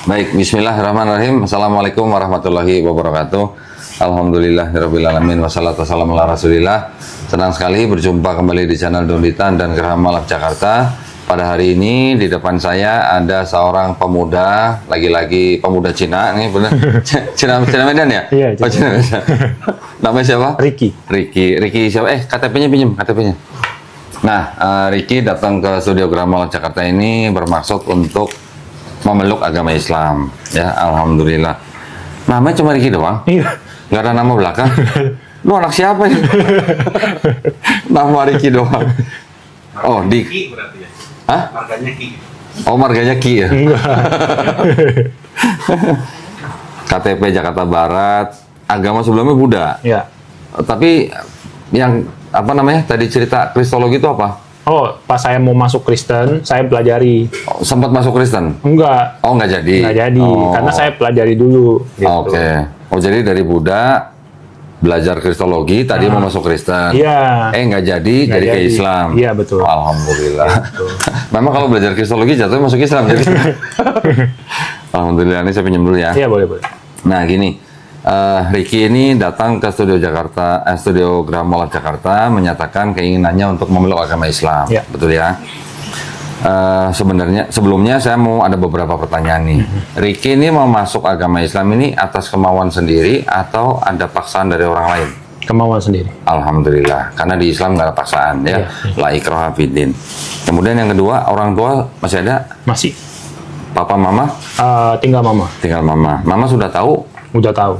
Baik, bismillahirrahmanirrahim. Assalamualaikum warahmatullahi wabarakatuh. Alhamdulillahirrabbilalamin. Wassalatu wassalamu ala rasulillah. Senang sekali berjumpa kembali di channel Donditan dan Gerham Malak Jakarta. Pada hari ini di depan saya ada seorang pemuda, lagi-lagi pemuda Cina, nih benar? Cina Medan ya? Iya, oh, Cina Medan. Namanya siapa? Ricky siapa? KTP-nya pinjam, KTP-nya. Nah, Ricky datang ke studio Gerham Malak Jakarta ini bermaksud untuk memeluk agama Islam, ya. Alhamdulillah. Namanya cuma Ricky doang? Iya. Nggak ada nama belakang? Lu anak siapa ya? Nama Ricky doang. Oh, Ki berarti ya? Hah? Marganya Ki. Oh, marganya Ki ya? Enggak. KTP Jakarta Barat, agama sebelumnya Buddha. Ya. Tapi yang apa namanya? Tadi cerita Kristologi itu apa? Oh, pas saya mau masuk Kristen, saya pelajari. Oh, sempat masuk Kristen? Enggak. Oh, nggak jadi? Nggak jadi, Oh. karena saya pelajari dulu. Gitu. Oke. Oh, jadi dari Buddha belajar Kristologi, tadi mau masuk Kristen. Iya. Nggak jadi, Nggak jadi ke jadi. Islam. Iya, betul. Alhamdulillah. Memang kalau belajar Kristologi jatuhnya masuk Islam. Jadi. Alhamdulillah, ini saya pinjam dulu ya. Iya, boleh. Nah, gini. Ricky ini datang ke studio studio Gerham Malak Jakarta menyatakan keinginannya untuk memeluk agama Islam. Ya. Betul ya? Sebenarnya sebelumnya saya mau ada beberapa pertanyaan nih. Ricky ini mau masuk agama Islam ini atas kemauan sendiri atau ada paksaan dari orang lain? Kemauan sendiri. Alhamdulillah, karena di Islam nggak ada paksaan ya. Iya. La ikraha fiddin. Kemudian yang kedua, orang tua masih ada? Masih. Papa, mama? Tinggal mama. Tinggal mama. Mama sudah tahu? Udah tahu.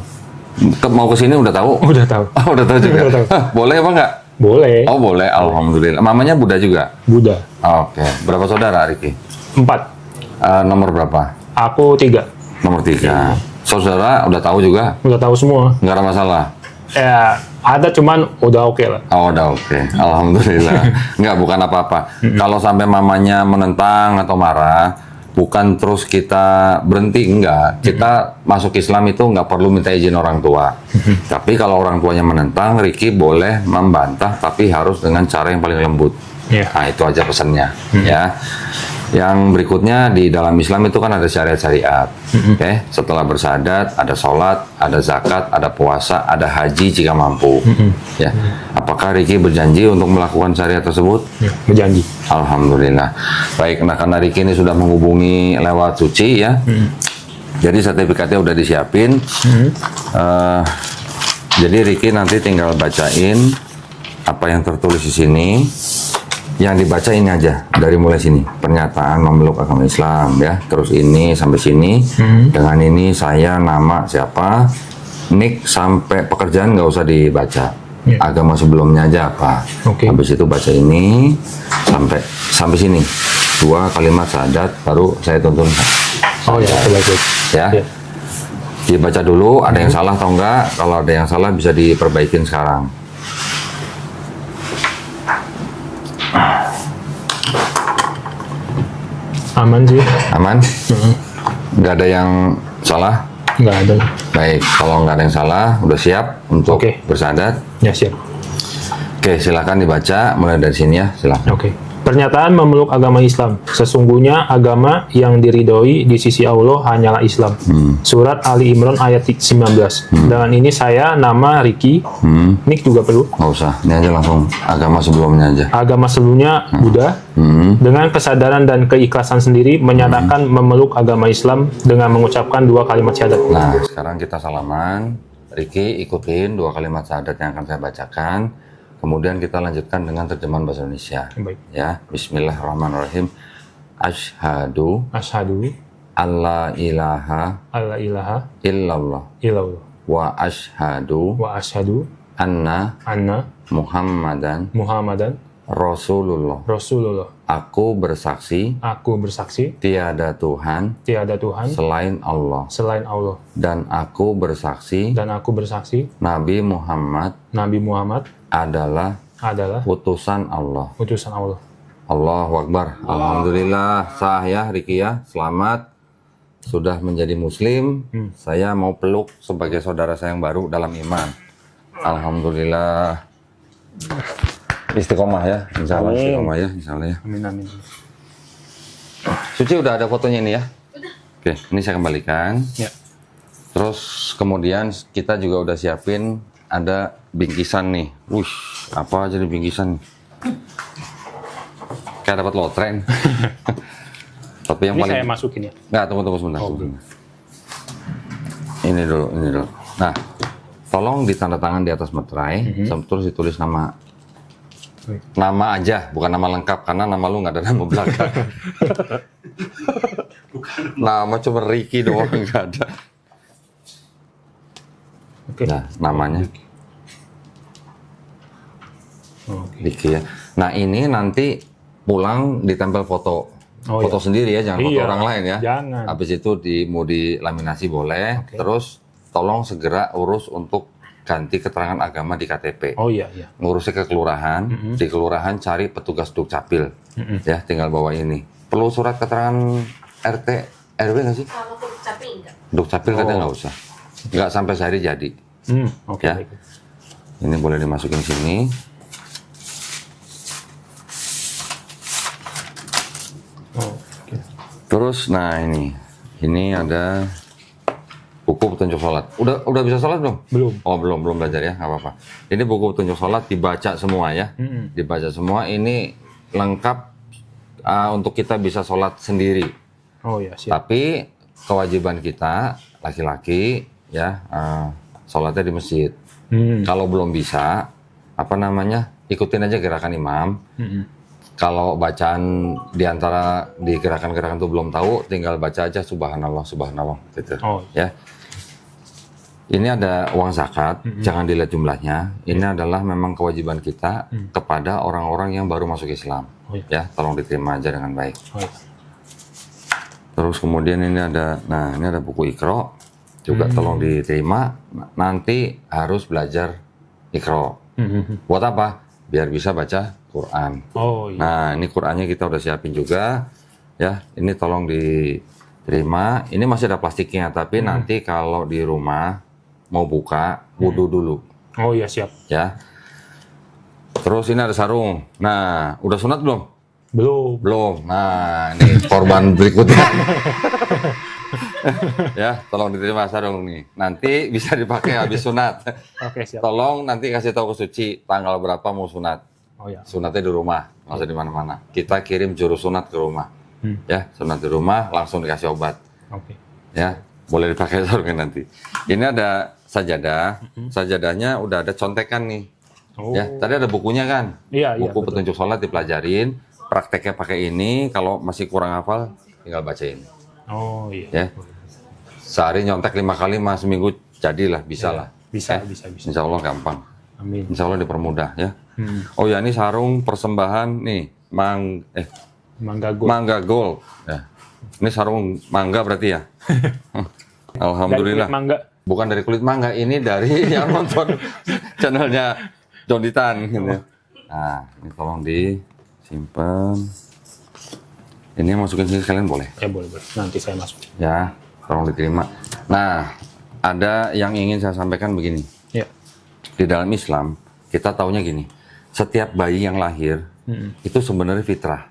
Mau ke sini udah tahu? Udah tahu. Oh, udah tahu juga. Udah tahu. Hah, boleh apa enggak? Boleh. Oh, boleh. Alhamdulillah. Mamanya Buddha juga? Buddha. Oke. Berapa saudara, Ricky? 4. Nomor berapa? Aku 3. Nomor 3. Saudara udah tahu juga? Udah tahu semua. Nggak ada masalah? Ya, ada cuman udah oke lah. Oh, udah oke. Alhamdulillah. Nggak, bukan apa-apa. Kalau sampai mamanya menentang atau marah, bukan terus kita berhenti, enggak. Kita masuk Islam itu nggak perlu minta izin orang tua. Tapi kalau orang tuanya menentang, Ricky boleh membantah, tapi harus dengan cara yang paling lembut. Iya. Nah, itu aja pesannya. Ya. Yang berikutnya di dalam Islam itu kan ada syariat-syariat. Oke, setelah bersyahadat ada sholat, ada zakat, ada puasa, ada haji jika mampu. Ya. Apakah Ricky berjanji untuk melakukan syariat tersebut? Ya, berjanji. Alhamdulillah. Baik, nah karena Ricky ini sudah menghubungi lewat Suci ya. Jadi sertifikatnya udah disiapin. Jadi Ricky nanti tinggal bacain apa yang tertulis di sini. Yang dibaca ini aja, dari mulai sini. Pernyataan memeluk agama Islam ya. Terus ini sampai sini. Dengan ini saya nama siapa, nick sampai pekerjaan nggak usah dibaca. Ya. Agama sebelumnya aja apa. Oke. Habis itu baca ini sampai sini. 2 kalimat syahadat baru saya tuntun. Oh ya, baik. Ya. Ya. Dibaca dulu, ada yang salah atau enggak. Kalau ada yang salah bisa diperbaikin sekarang. Aman sih. Aman? Nggak ada yang salah? Nggak ada. Baik, kalau nggak ada yang salah, udah siap untuk Oke. bersyahadat? Ya, siap. Oke, silakan dibaca mulai dari sini ya, silakan. Oke. Pernyataan memeluk agama Islam. Sesungguhnya agama yang diridhoi di sisi Allah hanyalah Islam. Surat Ali Imran ayat 19. Dengan ini saya nama Ricky. Nick juga perlu. Nggak usah, ini aja langsung agama sebelumnya aja. Agama sebelumnya Buddha. Dengan kesadaran dan keikhlasan sendiri menyatakan memeluk agama Islam dengan mengucapkan 2 kalimat syahadat. Nah, sekarang kita salaman. Ricky ikutin 2 kalimat syahadat yang akan saya bacakan. Kemudian kita lanjutkan dengan terjemahan bahasa Indonesia. Baik. Ya, Bismillahirrahmanirrahim. Asyhadu Asyhadu alla ilaha alla ilaha illallah illallah wa asyhadu wa asyhadu anna anna Muhammadan Muhammadan Rasulullah. Rasulullah. Aku bersaksi Aku bersaksi tiada Tuhan tiada Tuhan selain Allah, selain Allah, dan aku bersaksi dan aku bersaksi Nabi Muhammad Nabi Muhammad adalah adalah utusan Allah. utusan Allah. Allahu Akbar. Alhamdulillah sah ya Ricky ya. Selamat sudah menjadi muslim. Saya mau peluk sebagai saudara saya yang baru dalam iman. Alhamdulillah. Istiqomah ya, insya Allah istiqomah ya, insya Allah ya. Amin amin. Suci udah ada fotonya ini ya? Udah. Oke, ini saya kembalikan. Ya. Terus kemudian kita juga udah siapin ada bingkisan nih. Wush, apa aja nih bingkisan? Kayak dapat lotre. Tapi yang Ini paling saya masukin ya. nggak, tunggu sebentar. Oh, tunggu. Ini dulu. Nah, tolong ditanda tangan di atas materai, terus ditulis nama aja, bukan nama lengkap karena nama lu nggak ada nama belakang. Nama cuma Ricky doang, nggak ada. Oke. Nah, namanya Oke. Ricky ya. Nah, ini nanti pulang ditempel foto. Oh, Foto iya. sendiri ya, jangan foto Iya, orang lain ya. jangan. Habis itu mau dilaminasi boleh. Oke. Terus tolong segera urus untuk ganti keterangan agama di KTP. Oh iya, iya. Ngurusnya ke kelurahan. Di kelurahan cari petugas Dukcapil. Ya, tinggal bawa ini. Perlu surat keterangan RT RW nggak sih? Kalau untuk capil enggak? Dukcapil katanya nggak usah. Nggak sampai sehari jadi. Oke. Ya. Baik. Ini boleh dimasukin sini. Oh, oke. Terus, nah ini ada buku petunjuk sholat. Udah bisa sholat belum? Belum. Oh belum belajar ya, nggak apa-apa. Ini buku petunjuk sholat dibaca semua ya, dibaca semua. Ini lengkap untuk kita bisa sholat sendiri. Oh ya, siap. Tapi kewajiban kita laki-laki ya sholatnya di masjid. Kalau belum bisa, ikutin aja gerakan imam. Kalau bacaan di gerakan-gerakan itu belum tahu, tinggal baca aja subhanallah gitu. Oh. Ya. Ini ada uang zakat, jangan dilihat jumlahnya. Ini adalah memang kewajiban kita kepada orang-orang yang baru masuk Islam. Oh, iya. Ya, tolong diterima aja dengan baik. Oh, iya. Terus kemudian ini ada buku Iqra, juga tolong diterima. Nanti harus belajar Iqra. Buat apa? Biar bisa baca Quran. Oh iya. Nah, ini Qurannya kita udah siapin juga. Ya, ini tolong diterima. Ini masih ada plastiknya, tapi nanti kalau di rumah mau buka, wudu dulu. Oh iya, siap. Ya. Terus ini ada sarung. Nah, udah sunat belum? Belum. Belum. Nah, ini korban berikutnya. Ya, tolong diterima sarung nih. Nanti bisa dipakai habis sunat. Oke, siap. Tolong nanti kasih tahu ke Suci tanggal berapa mau sunat. Oh ya. Sunatnya di rumah, nggak usah di mana-mana. Kita kirim juru sunat ke rumah. Ya, sunat di rumah langsung dikasih obat. Oke. Ya, boleh dipakai sarungnya nanti. Ini ada sajadah. Sajadahnya udah ada contekan nih. Oh. Ya, tadi ada bukunya kan? Iya, Buku betul. petunjuk sholat dipelajarin. Prakteknya pakai ini. Kalau masih kurang hafal, tinggal bacain. Oh iya. Ya. Sehari nyontek 5 kali, seminggu jadilah, bisa lah. Bisa. Insya Allah gampang. Amin. Insya Allah dipermudah ya. Oh ya, ini sarung persembahan nih, Mangga Gold. Mangga Gold. Ya. Ini sarung mangga berarti ya. Alhamdulillah. Dari kulit mangga. Bukan dari kulit mangga, ini dari yang nonton channelnya John Ditan. Gitu. Nah, ini tolong disimpan. Ini masukin sini kalian boleh. Ya boleh. Nanti saya masuk. Ya, tolong diterima. Nah, ada yang ingin saya sampaikan begini. Ya. Di dalam Islam, kita taunya gini. Setiap bayi yang lahir, itu sebenarnya fitrah.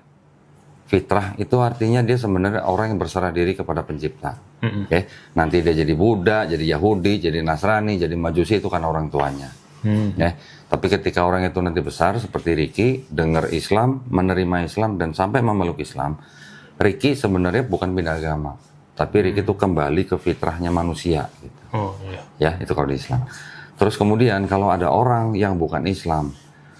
Fitrah itu artinya dia sebenarnya orang yang berserah diri kepada pencipta. Oke? Nanti dia jadi Buddha, jadi Yahudi, jadi Nasrani, jadi Majusi, itu kan orang tuanya. Ya. Tapi ketika orang itu nanti besar, seperti Ricky, dengar Islam, menerima Islam, dan sampai memeluk Islam, Ricky sebenarnya bukan pindah agama. Tapi Ricky itu kembali ke fitrahnya manusia. Gitu. Oh iya. Ya, itu kalau di Islam. Terus kemudian kalau ada orang yang bukan Islam,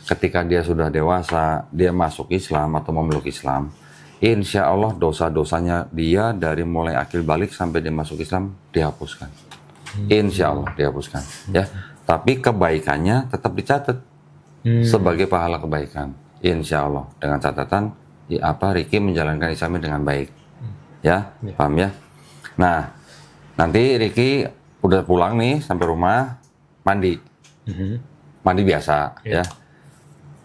ketika dia sudah dewasa, dia masuk Islam atau memeluk Islam, insya Allah dosa-dosanya dia dari mulai akil balik sampai dia masuk Islam dihapuskan. Insya Allah dihapuskan. Ya, tapi kebaikannya tetap dicatat sebagai pahala kebaikan. Insya Allah dengan catatan Ricky menjalankan Islamnya dengan baik. Ya, paham ya? Nah, nanti Ricky udah pulang nih sampai rumah, mandi. Mandi biasa ya.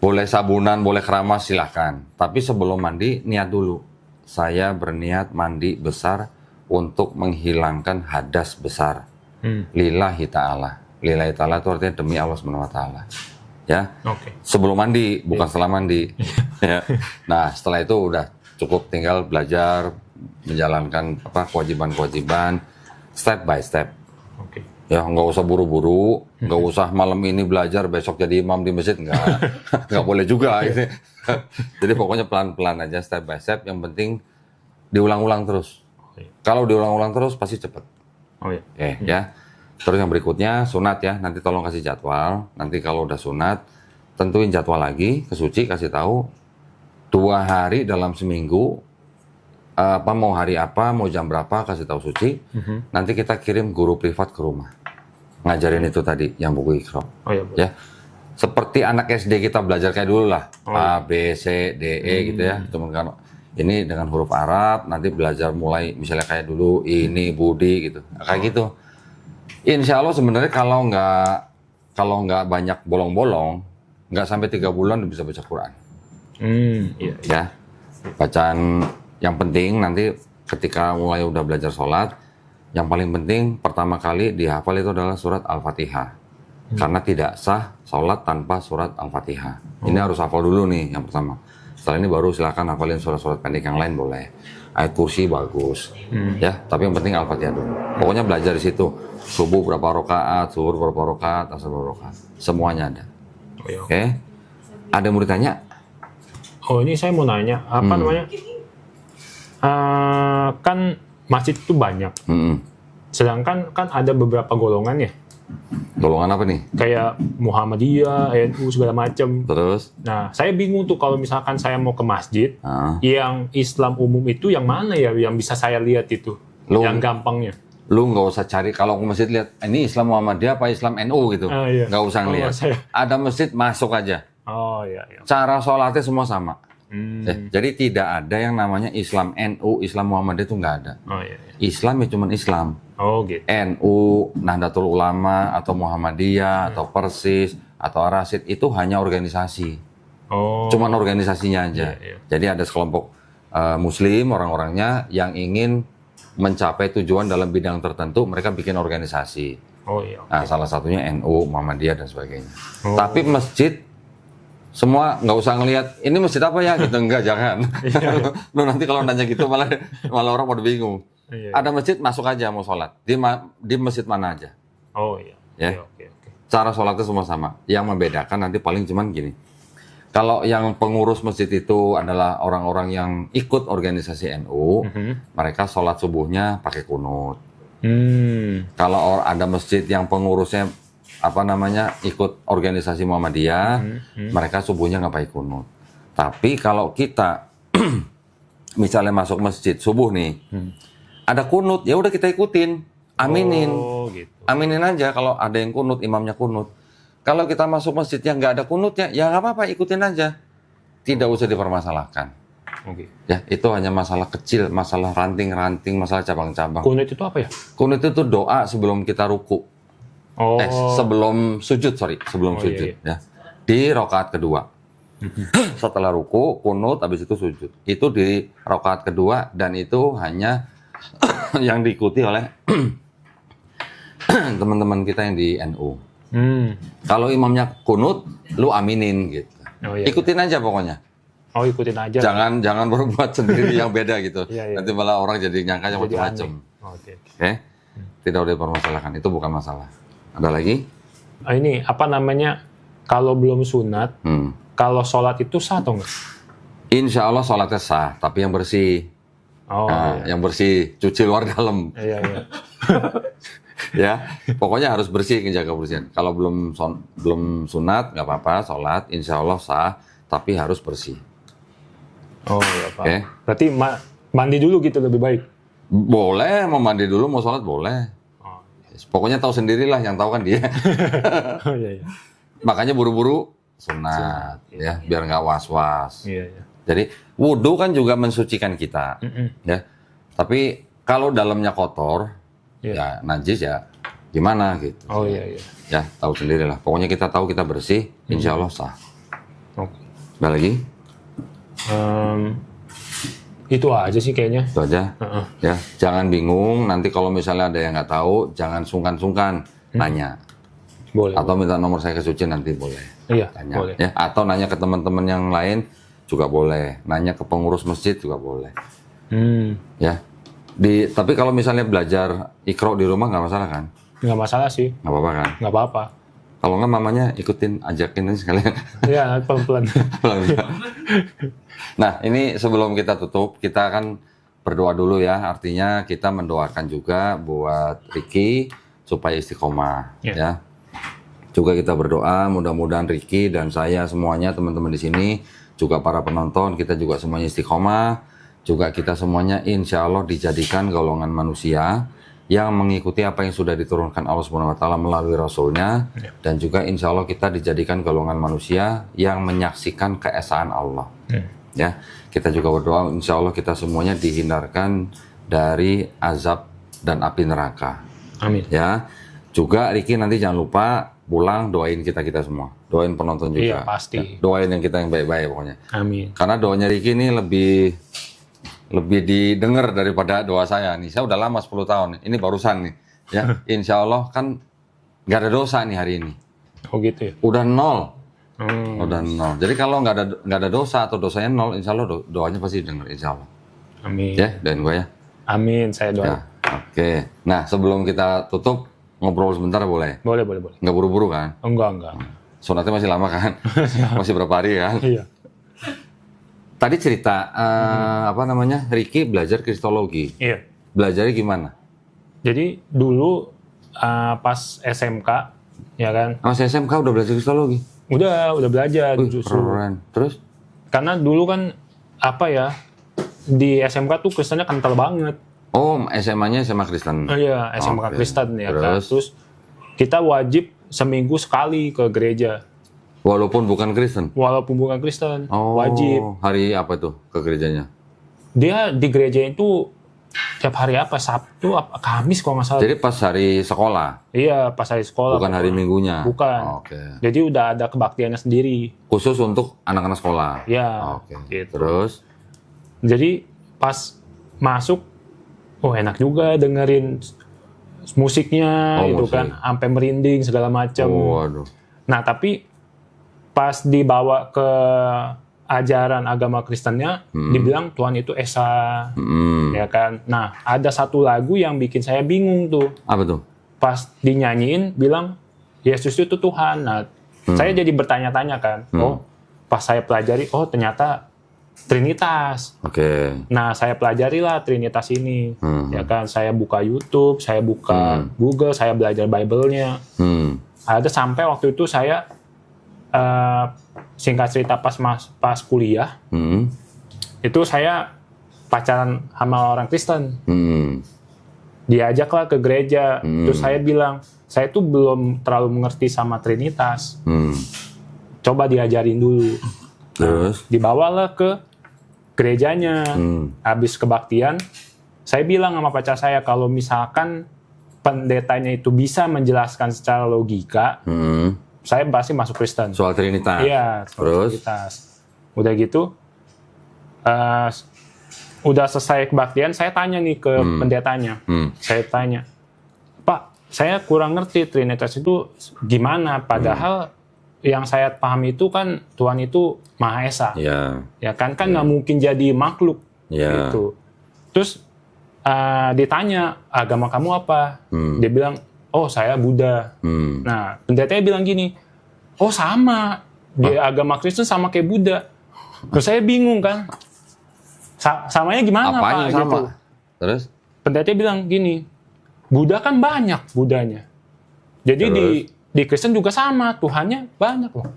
Boleh sabunan, boleh keramas silahkan. Tapi sebelum mandi, niat dulu. Saya berniat mandi besar untuk menghilangkan hadas besar. Lillahi ta'ala. Lillahi ta'ala itu artinya demi Allah SWT. Ya. Oke. Sebelum mandi, bukan setelah mandi. Ya. Nah, setelah itu udah cukup tinggal belajar menjalankan kewajiban-kewajiban step by step. Oke. Ya, nggak usah buru-buru, nggak usah malam ini belajar, besok jadi imam di masjid, nggak boleh juga. Gitu. Jadi pokoknya pelan-pelan aja, step by step. Yang penting diulang-ulang terus. Kalau diulang-ulang terus pasti cepet. Oh ya. Ya. Terus yang berikutnya sunat ya. Nanti tolong kasih jadwal. Nanti kalau udah sunat, tentuin jadwal lagi ke Suci, kasih tahu 2 hari dalam seminggu. Mau hari apa, mau jam berapa, kasih tahu Suci. Nanti kita kirim guru privat ke rumah. Ngajarin itu tadi, yang buku Iqra. Oh ya. Ya. Seperti anak SD kita belajar kayak dulu lah. A, B, C, D, E gitu ya. Cuman kan ini dengan huruf Arab, nanti belajar mulai misalnya kayak dulu ini, Budi gitu. Kayak gitu. Insya Allah sebenarnya kalau nggak banyak bolong-bolong, nggak sampai 3 bulan udah bisa baca Quran. Iya. Ya. Bacaan yang penting nanti ketika mulai udah belajar sholat, yang paling penting pertama kali dihafal itu adalah surat Al-Fatihah. Karena tidak sah sholat tanpa surat Al-Fatihah. Ini harus hafal dulu nih yang pertama. Setelah ini baru silakan hafalin surat-surat pendek yang lain boleh. Ayat kursi bagus. Ya, tapi yang penting Al-Fatihah dulu. Pokoknya belajar di situ. Subuh berapa rakaat, zuhur berapa rakaat, asar berapa rakaat. Semuanya ada. Oke. Ada yang mau ditanya? Oh, ini saya mau nanya, apa namanya? Kan masjid itu banyak. Sedangkan kan ada beberapa golongan ya. Golongan apa nih? Kayak Muhammadiyah, NU segala macam. Terus? Nah, saya bingung tuh kalau misalkan saya mau ke masjid, yang Islam umum itu yang mana ya, yang bisa saya lihat itu, yang gampangnya. Lu nggak usah cari, kalau ke masjid lihat, ini Islam Muhammadiyah apa Islam NU gitu. Iya. Nggak usah ngeliat. Ada masjid, masuk aja. Oh iya. Cara sholatnya semua sama. Jadi tidak ada yang namanya Islam NU, Islam Muhammadiyah itu nggak ada. Oh iya. Islam ya cuman Islam. Oh gitu. NU, Nahdlatul Ulama, atau Muhammadiyah, atau Persis, atau Ar-Rasyid itu hanya organisasi. Oh. Cuman organisasinya aja. Iya. Jadi ada sekelompok Muslim, orang-orangnya yang ingin mencapai tujuan dalam bidang tertentu, mereka bikin organisasi. Oh iya. Nah, salah satunya NU, Muhammadiyah dan sebagainya. Tapi masjid semua nggak usah ngelihat ini masjid apa ya gitu, enggak, jangan. Lu nanti kalau nanya gitu malah orang pada bingung. Ada masjid, masuk aja mau sholat di masjid mana aja. Oh iya. Ya. Oke. Cara sholatnya semua sama. Yang membedakan nanti paling cuman gini. Kalau yang pengurus masjid itu adalah orang-orang yang ikut organisasi NU, mereka sholat subuhnya pakai kunut. Kalau ada masjid yang pengurusnya ikut organisasi Muhammadiyah, mereka subuhnya nggak pakai kunut. Tapi kalau kita misalnya masuk masjid subuh nih, ada kunut, ya udah kita ikutin, aminin. Oh, gitu. Aminin aja kalau ada yang kunut, imamnya kunut. Kalau kita masuk masjid yang nggak ada kunutnya, ya nggak apa-apa, ikutin aja. Tidak usah dipermasalahkan. Oke. Ya, itu hanya masalah kecil, masalah ranting-ranting, masalah cabang-cabang. Kunut itu apa ya? Kunut itu doa sebelum kita ruku. Oh. Sebelum sujud, sujud. Iya. Ya. Di rakaat kedua. Setelah ruku, kunut, habis itu sujud. Itu di rakaat kedua, dan itu hanya yang diikuti oleh teman-teman kita yang di NU. Kalau imamnya kunut, lu aminin gitu. Oh, iya. Ikutin aja pokoknya. Oh, ikutin aja. Jangan berbuat sendiri yang beda gitu. Iya. Nanti malah orang jadi nyangkanya Jadi macam-macam. Oke. Tidak boleh dipermasalahkan. Itu bukan masalah. Ada lagi? Ini apa namanya? Kalau belum sunat, kalau sholat itu sah atau enggak? Insya Allah sholatnya sah, tapi yang bersih. Oh, Yang bersih, cuci luar dalam. Iya. Ya, pokoknya harus bersih, menjaga kebersihan. Kalau belum sunat, nggak apa-apa, sholat, insya Allah sah, tapi harus bersih. Oh, iya Pak. Oke. Berarti mandi dulu gitu lebih baik? Boleh, mau mandi dulu, mau sholat boleh. Oh. Pokoknya tahu sendirilah, yang tahu kan dia. Oh iya. Makanya buru-buru sunat, ya, biar nggak was-was. Iya. Jadi wudhu kan juga mensucikan kita, ya. Tapi kalau dalamnya kotor, ya najis ya, gimana gitu. Oh iya. Ya tahu sendiri lah. Pokoknya kita tahu kita bersih, insya Allah sah. Oke. Ada lagi? Itu aja sih kayaknya. Itu aja. Ya, jangan bingung. Nanti kalau misalnya ada yang nggak tahu, jangan sungkan-sungkan nanya. Boleh. Atau minta nomor saya ke Suci nanti boleh. Iya. Tanya. Boleh. Ya, atau nanya ke teman-teman yang lain juga boleh. Nanya ke pengurus masjid juga boleh. Ya. Tapi kalau misalnya belajar Iqra di rumah nggak masalah kan? Nggak masalah sih. Nggak apa-apa kan? Nggak apa-apa. Kalau nggak mamanya ajakin aja sekalian. Ya, pelan-pelan. Nah, ini sebelum kita tutup, kita akan berdoa dulu ya. Artinya kita mendoakan juga buat Ricky supaya istiqomah ya. Juga kita berdoa mudah-mudahan Ricky dan saya semuanya teman-teman di sini, juga para penonton, kita juga semuanya istiqomah. Juga kita semuanya insya Allah dijadikan golongan manusia yang mengikuti apa yang sudah diturunkan Allah Subhanahu Wa Taala melalui Rasulnya, dan juga insya Allah kita dijadikan golongan manusia yang menyaksikan keesaan Allah. Ya, kita juga berdoa insya Allah kita semuanya dihindarkan dari azab dan api neraka. Amin. Ya, juga Ricky nanti jangan lupa pulang doain kita semua, doain penonton juga. Iya, pasti. Ya, doain yang kita yang baik-baik pokoknya. Amin. Karena doanya Ricky ini lebih didengar daripada doa saya nih. Saya udah lama 10 tahun, ini barusan nih. Ya, insya Allah kan nggak ada dosa nih hari ini. Oh gitu ya? Udah 0. Udah 0. Jadi kalau nggak ada dosa atau dosanya 0, insya Allah doanya pasti didengar, insya Allah. Amin. Ya, doain gue ya. Amin, saya doa. Ya, oke. Nah, sebelum kita tutup, ngobrol sebentar boleh? Boleh. Nggak buru-buru kan? Enggak. Sunatnya masih lama kan? Masih berapa hari kan? Iya. Tadi cerita, Ricky belajar kristologi. Iya. Belajarnya gimana? Jadi dulu pas SMK, ya kan? Mas SMK udah belajar kristologi? Udah belajar justru. Keren. Terus? Karena dulu kan, di SMK tuh Kristennya kental banget. Oh, SMA-nya SMA Kristen? Iya, SMK Oke. Kristen ya kan. Terus? Terus kita wajib seminggu sekali ke gereja. Walaupun bukan Kristen? Walaupun bukan Kristen, Oh, wajib. hari apa tuh ke gerejanya? Dia di gereja itu tiap hari Sabtu, Kamis kalau nggak salah. Jadi pas hari sekolah? Iya, pas hari sekolah. Bukan hari minggunya? Bukan. Oke. Jadi udah ada kebaktiannya sendiri. Khusus untuk anak-anak sekolah? Iya. Oke. Gitu. Terus? Jadi pas masuk, enak juga dengerin musiknya gitu musik. kan, sampai merinding segala macam. Oh, waduh. Nah, tapi pas dibawa ke ajaran agama Kristennya, dibilang Tuhan itu Esa, ya kan. Nah, ada satu lagu yang bikin saya bingung tuh. Apa tuh? Pas dinyanyiin, bilang Yesus itu Tuhan. Nah, saya jadi bertanya-tanya kan. Pas saya pelajari, ternyata Trinitas. Oke. Nah, saya pelajarilah Trinitas ini. Ya kan, saya buka YouTube, saya buka Google, saya belajar Bible-nya. Ada sampai waktu itu saya singkat cerita pas kuliah, itu saya pacaran sama orang Kristen. Diajaklah ke gereja. Terus saya bilang, saya tuh belum terlalu mengerti sama Trinitas. Coba diajarin dulu. Terus? Dibawalah ke gerejanya. Habis kebaktian, saya bilang sama pacar saya, kalau misalkan pendetanya itu bisa menjelaskan secara logika, saya pasti masuk Kristen. Soal Trinitas? Iya, terus? Trinitas. Udah gitu, udah selesai kebaktian, saya tanya nih ke pendetanya. Saya tanya, Pak, saya kurang ngerti Trinitas itu gimana, padahal yang saya pahami itu kan Tuhan itu Maha Esa. Iya. Ya kan nggak mungkin jadi makhluk. Iya. Gitu. Terus ditanya, agama kamu apa? Dia bilang, saya Buddha. Nah, pendetanya bilang gini, sama. Dia agama Kristen sama kayak Buddha. Terus saya bingung kan. Samanya gimana, Apanya Pak? sama? Gitu. Terus? Pendetanya bilang gini, Buddha kan banyak Buddhanya. Jadi di Kristen juga sama, Tuhannya banyak loh.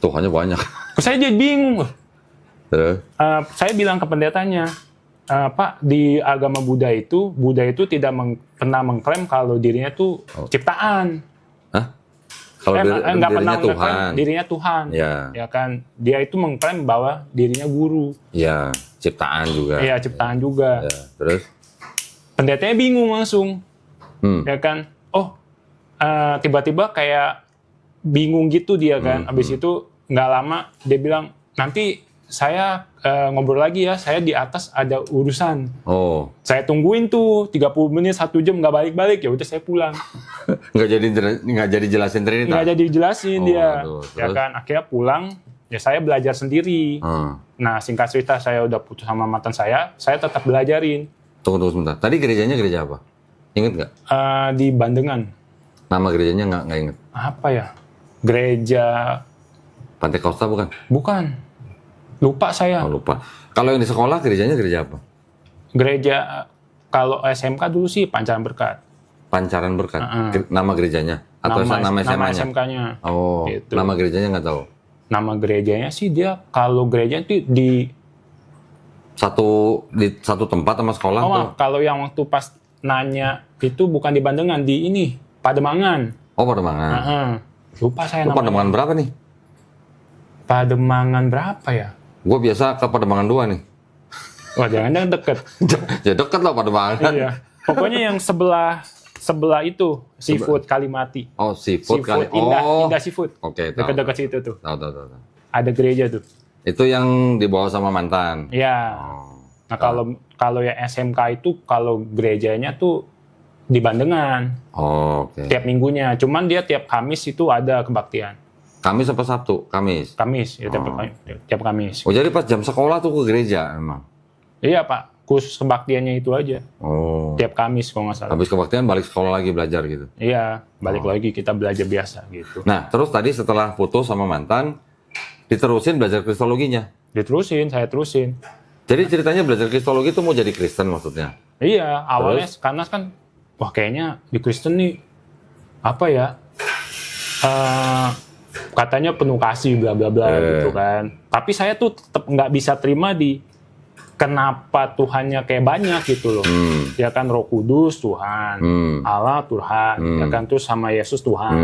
Tuhannya banyak. Terus saya jadi bingung loh. Terus? Saya bilang ke pendetanya, Pak, di agama Buddha itu tidak pernah mengklaim kalau dirinya tuh ciptaan. Hah? Kalau Nggak pernah dirinya Tuhan? mengklaim dirinya Tuhan. Ya kan? Dia itu mengklaim bahwa dirinya guru. Ya, ciptaan juga. Iya, ciptaan juga. Ya. Terus? Pendetanya bingung langsung. Ya kan? Tiba-tiba kayak bingung gitu dia kan. Habis itu nggak lama dia bilang, nanti saya ngobrol lagi ya, saya di atas ada urusan. Saya tungguin tuh 30 menit, 1 jam nggak balik-balik, ya udah saya pulang. nggak jadi jelasin Trinitas? Nggak jadi jelasin dia. Aduh, ya kan, akhirnya pulang, ya saya belajar sendiri. Nah, singkat cerita saya udah putus sama mantan saya tetap belajarin Tunggu sebentar. Tadi gerejanya gereja apa? Ingat nggak? di Bandengan. Nama gerejanya nggak inget. Apa ya? Gereja Pantai Kosta bukan? bukan. Lupa saya. Oh, lupa. Kalau yang di sekolah gerejanya gereja apa? Gereja kalau SMK dulu sih Pancaran Berkat. Pancaran Berkat. Nama gerejanya atau nama Nama SMA-nya? SMK-nya. Oh, Gitu. nama gerejanya nggak tahu. Nama gerejanya sih dia kalau gereja itu di Di satu tempat sama sekolah tuh. kalau yang waktu pas nanya itu bukan di Bandengan, di ini Pademangan. Oh, Pademangan. Lupa saya Lu namanya. Pademangan berapa nih? Pademangan berapa ya? Gue biasa ke Pademangan 2 nih. Wah, jangan-jangan deket. Ya deket lah Pademangan. Iya. Pokoknya yang sebelah itu seafood Kalimati. Oh, seafood kali. Indah Seafood. Oke, tahu. Dekat-dekat situ tuh. Tahu. Ada gereja tuh. Itu yang dibawa sama mantan. Iya. Nah, kalau ya SMK itu kalau gerejanya tuh di Bandengan Oh, oke. tiap minggunya. Cuman dia tiap Kamis itu ada kebaktian. Kamis apa Sabtu? Kamis. Kamis, ya tiap Kamis. Oh, jadi pas jam sekolah tuh ke gereja emang. Iya, Pak. Khusus kebaktiannya itu aja. Oh. Tiap Kamis kalau nggak salah. Habis kebaktian balik sekolah lagi belajar gitu. Iya, balik lagi kita belajar biasa gitu. Nah, terus tadi setelah putus sama mantan, diterusin belajar kristologinya. Saya terusin. Jadi ceritanya belajar kristologi itu mau jadi Kristen maksudnya? Iya, awalnya karena kan, wah kayaknya di Kristen nih, apa ya, katanya penuh kasih, bla bla bla gitu kan. Tapi saya tuh tetap nggak bisa terima di kenapa Tuhannya kayak banyak gitu loh. Ya kan Roh Kudus Tuhan, Allah Tuhan, ya kan tuh sama Yesus Tuhan.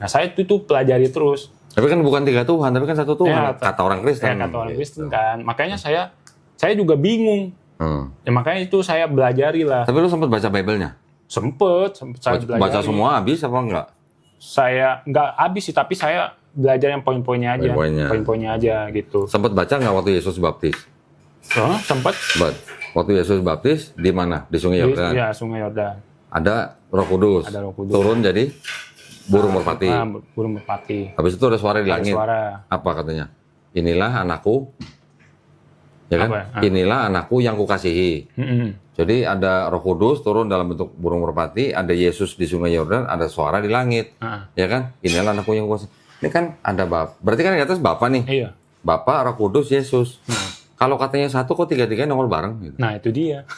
Nah saya itu pelajari terus. Tapi kan bukan 3 Tuhan, tapi kan 1 Tuhan. Ya, kata orang Kristen. Ya, kata orang Kristen kan. Makanya saya juga bingung. Ya, makanya itu saya belajari lah. Tapi lu sempat baca Bible-nya? Sempet saya belajar. Baca semua habis apa enggak? Saya nggak habis sih, tapi saya belajar yang poin-poinnya aja. Poin-poinnya aja gitu. Sempat baca nggak waktu Yesus baptis? Oh, sempat. Waktu Yesus baptis di mana? Di Sungai Yordan. Iya, Sungai Yordan. Ada Roh Kudus. Ada Roh Kudus. Turun jadi burung merpati. Burung merpati. Habis itu ada suara di langit. Suara. Apa katanya? Inilah anakku. Ya kan? Apa? Inilah anakku yang kukasihi. Jadi ada Roh Kudus turun dalam bentuk burung merpati, ada Yesus di Sungai Yordan, ada suara di langit. Ya kan? Inilah anakku yang kukasihi. Ini kan ada Bapa. Berarti kan di atas Bapa nih. Iya. Bapa, Roh Kudus, Yesus. Kalau katanya satu kok tiga-tiganya nongol bareng gitu. Nah, itu dia.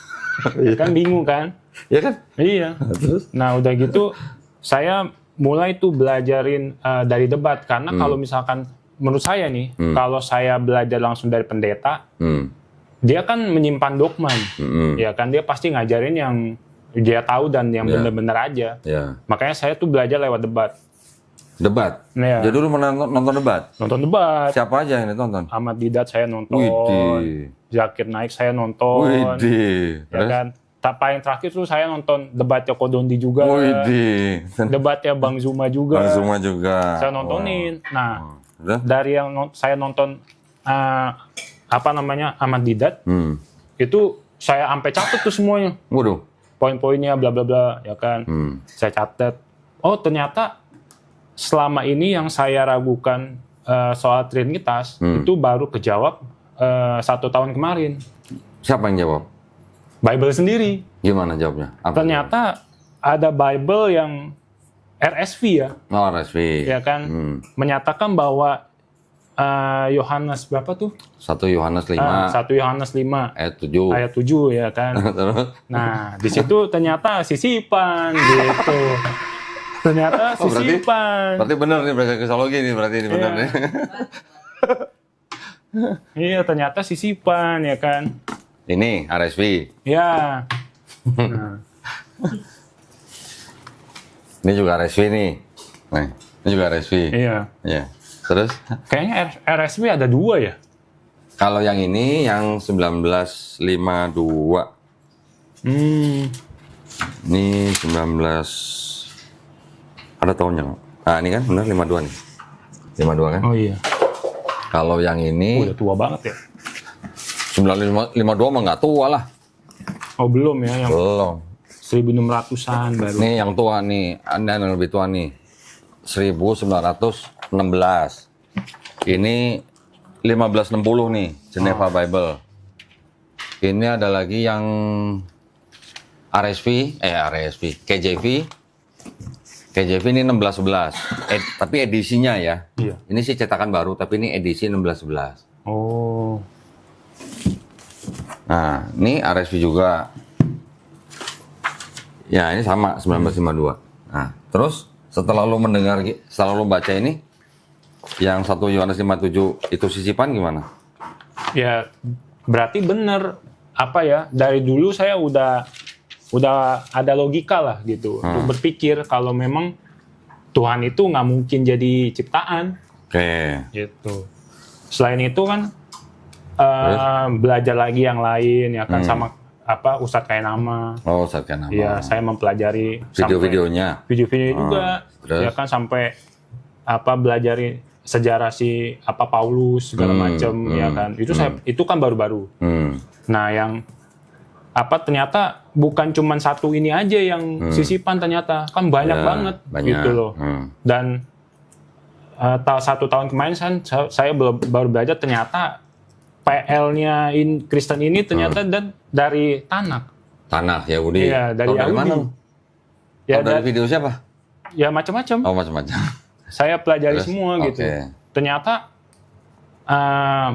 Kan bingung kan? Ya kan? Iya. Terus? Nah, udah gitu saya mulai tuh belajarin dari debat karena kalau misalkan menurut saya nih, kalau saya belajar langsung dari pendeta, dia kan menyimpan dogma, ya kan dia pasti ngajarin yang dia tahu dan yang benar-benar aja. Makanya saya tuh belajar lewat debat. Debat. Ya. Jadi dulu nonton debat. Nonton debat. Siapa aja yang ditonton? Ahmad Didat saya nonton. Widih. Zakir Naik saya nonton. Widih. Ya kan. Paling terakhir tuh saya nonton debatnya Kodondi juga. Widih. Debatnya Bang Zuma juga. Bang Zuma juga. Saya nontonin. Nah, Udah? dari yang saya nonton Ahmad Didat, itu saya sampai catat tuh semuanya. Waduh. Poin-poinnya bla bla bla, ya kan. Saya catat. Oh, ternyata selama ini yang saya ragukan soal Trinitas itu baru kejawab 1 tahun kemarin. Siapa yang jawab? Bible sendiri. Gimana jawabnya? Apa Ternyata ada Bible yang RSV ya. Oh, RSV. Ya kan, menyatakan bahwa Yohanes berapa tuh? 1 Yohanes 5 1 Yohanes 5 ayat 7. ayat 7 ya kan. Nah, di situ ternyata sisipan gitu. Ternyata sisipan. Berarti benar nih belajar kristologi nih, berarti ini benar nih. Iya, ternyata sisipan ya kan. Ini RSV. Ya. Nah. Ini juga RSV nih. Nih, ini juga RSV. Iya. Iya. Terus? Kayaknya RSV ada 2 ya? Kalau yang ini yang 1952. Ini 19 ada tahunnya nggak? Nah ini kan benar 52 nih. 52 kan? Oh iya. Kalau yang ini Udah tua banget ya? 1952 mah nggak tua lah. Oh belum ya, yang Belum. 1600-an baru. Nih yang tua nih, Anda yang lebih tua nih. 1916. Ini 1560 nih, Geneva Bible. Ini ada lagi yang KJV. KJV ini 1611. Tapi edisinya ya. Iya. Ini sih cetakan baru, tapi ini edisi 1611. Oh. Nah, ini RSV juga. Ya, ini sama 1952. Nah, terus setelah lo baca ini, yang 1 Yohanes 5:7 itu sisipan gimana? Ya, berarti bener apa ya? Dari dulu saya udah ada logika lah gitu untuk berpikir kalau memang Tuhan itu nggak mungkin jadi ciptaan. Oke. Gitu. Selain itu kan belajar lagi yang lain ya kan sama Ustadz Kainama. Oh, Ustadz Kainama. Iya, saya mempelajari video-videonya. Video-videonya juga. Terus? Ya kan sampai belajari sejarah si Paulus segala macam ya kan. Itu kan baru-baru. Nah, yang ternyata bukan cuma satu ini aja yang sisipan, ternyata kan banyak banget gitu loh. Dan 1 tahun kemarin saya baru belajar ternyata PL-nya Kristen ini ternyata dari Tanakh Yahudi. Iya, dari Yahudi. Yahudi. Ya, dari video siapa? Ya macam-macam. Oh, macam-macam. Saya pelajari semua gitu. Ternyata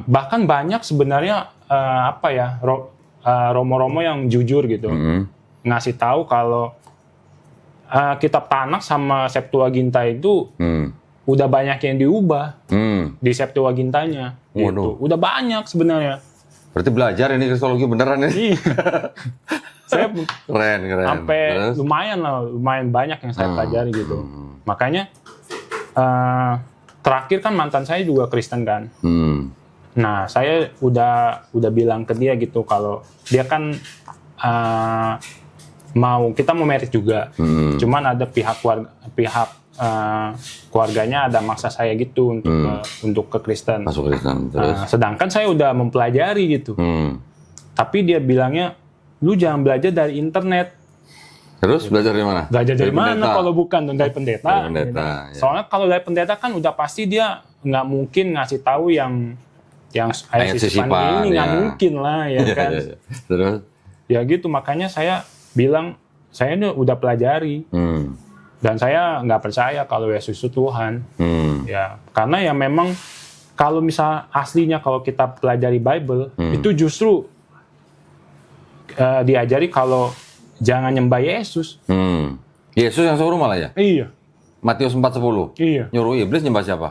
bahkan banyak sebenarnya romo-romo yang jujur gitu, ngasih tahu kalau kitab Tanakh sama Septuaginta itu udah banyak yang diubah di Septuagintanya. Gitu. Udah banyak sebenarnya. Berarti belajar ini kristologi beneran ya? Iya. Saya keren. Sampai lumayan banyak yang saya pelajari gitu. Makanya terakhir kan mantan saya juga Kristen kan. Nah, saya udah bilang ke dia gitu kalau dia kan kita mau merit juga. Cuman ada pihak keluarganya ada maksa saya gitu untuk ke Kristen. Masuk Kristen. Terus? Sedangkan saya udah mempelajari gitu. Tapi dia bilangnya, lu jangan belajar dari internet. Terus belajar dari mana? Belajar dari mana kalau bukan dari pendeta? Dari pendeta. Ya. Soalnya kalau dari pendeta kan udah pasti dia nggak mungkin ngasih tahu yang ayat sisipan ini nggak mungkin lah ya kan. Terus? Ya gitu, makanya saya bilang saya udah pelajari dan saya nggak percaya kalau Yesus itu Tuhan. Ya karena ya memang kalau misal aslinya kalau kita pelajari Bible itu justru diajari kalau jangan nyembah Yesus. Yesus yang suruh malah ya? Iya. Matius 4:10. Iya. Nyuruh iblis nyembah siapa?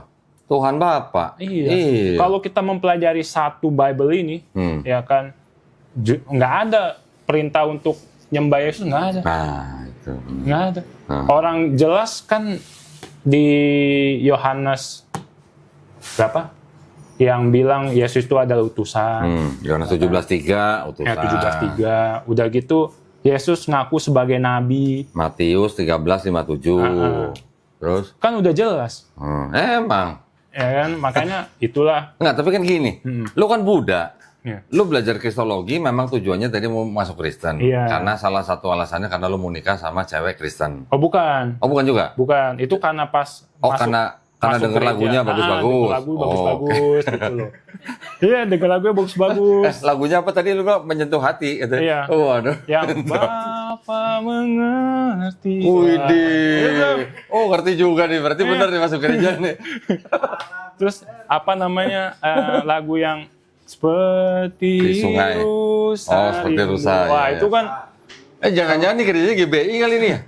Tuhan Bapa. Iya. Kalau kita mempelajari satu Bible ini, ya kan, nggak ada perintah untuk nyembah Yesus, nggak ada. Nah, itu. Nggak ada. Orang jelas kan di Yohanes berapa? Yang bilang Yesus itu adalah utusan. Yohanes 17:3 utusan. 17:3. Udah gitu Yesus ngaku sebagai nabi. Matius 13:57. Terus? Kan udah jelas. Emang. Ya kan, makanya itulah. Enggak, tapi kan gini. Lu kan Buddha. Iya. Lu belajar kristologi memang tujuannya tadi mau masuk Kristen. Iya. Karena salah satu alasannya karena lu mau nikah sama cewek Kristen. Oh bukan. Oh bukan juga? Bukan. Itu karena pas karena denger lagunya bagus-bagus. Lagu bagus-bagus gitu loh. Iya, denger lagunya bagus-bagus. Lagunya apa tadi lu bilang menyentuh hati gitu. Iya. Oh, aduh. Yang Bapa mengerti. Widih. Oh, ngerti juga nih. Berarti benar nih masuk gereja nih. Terus apa namanya lagu yang seperti Di sungai. rusa. Oh, seperti rusa. Wah, ya, itu kan jangan-jangan nih gerejanya GBI kali ini ya?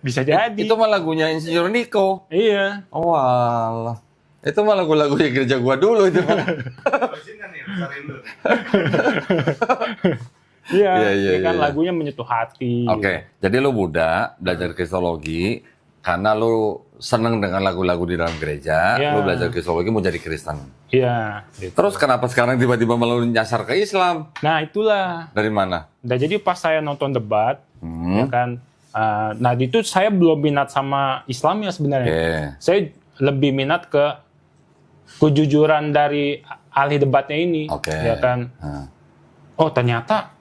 bisa jadi. Itu mah lagunya Insinyur Niko. Iya. Oh, alah. Itu mah lagu-lagunya gereja gua dulu itu. Iya, Iya, ini kan iya. lagunya menyentuh hati. Oke, jadi lu Buddha, belajar kristologi karena lu seneng dengan lagu-lagu di dalam gereja, Iya. lu belajar kristologi mau jadi Kristen. Iya. Gitu. Terus kenapa sekarang tiba-tiba malah lu nyasar ke Islam? Nah itulah. Dari mana? Nah jadi pas saya nonton debat, ya kan, nah itu saya belum minat sama Islam ya sebenarnya. Oke. Saya lebih minat ke kejujuran dari ahli debatnya ini, Oke. ya kan. Oh ternyata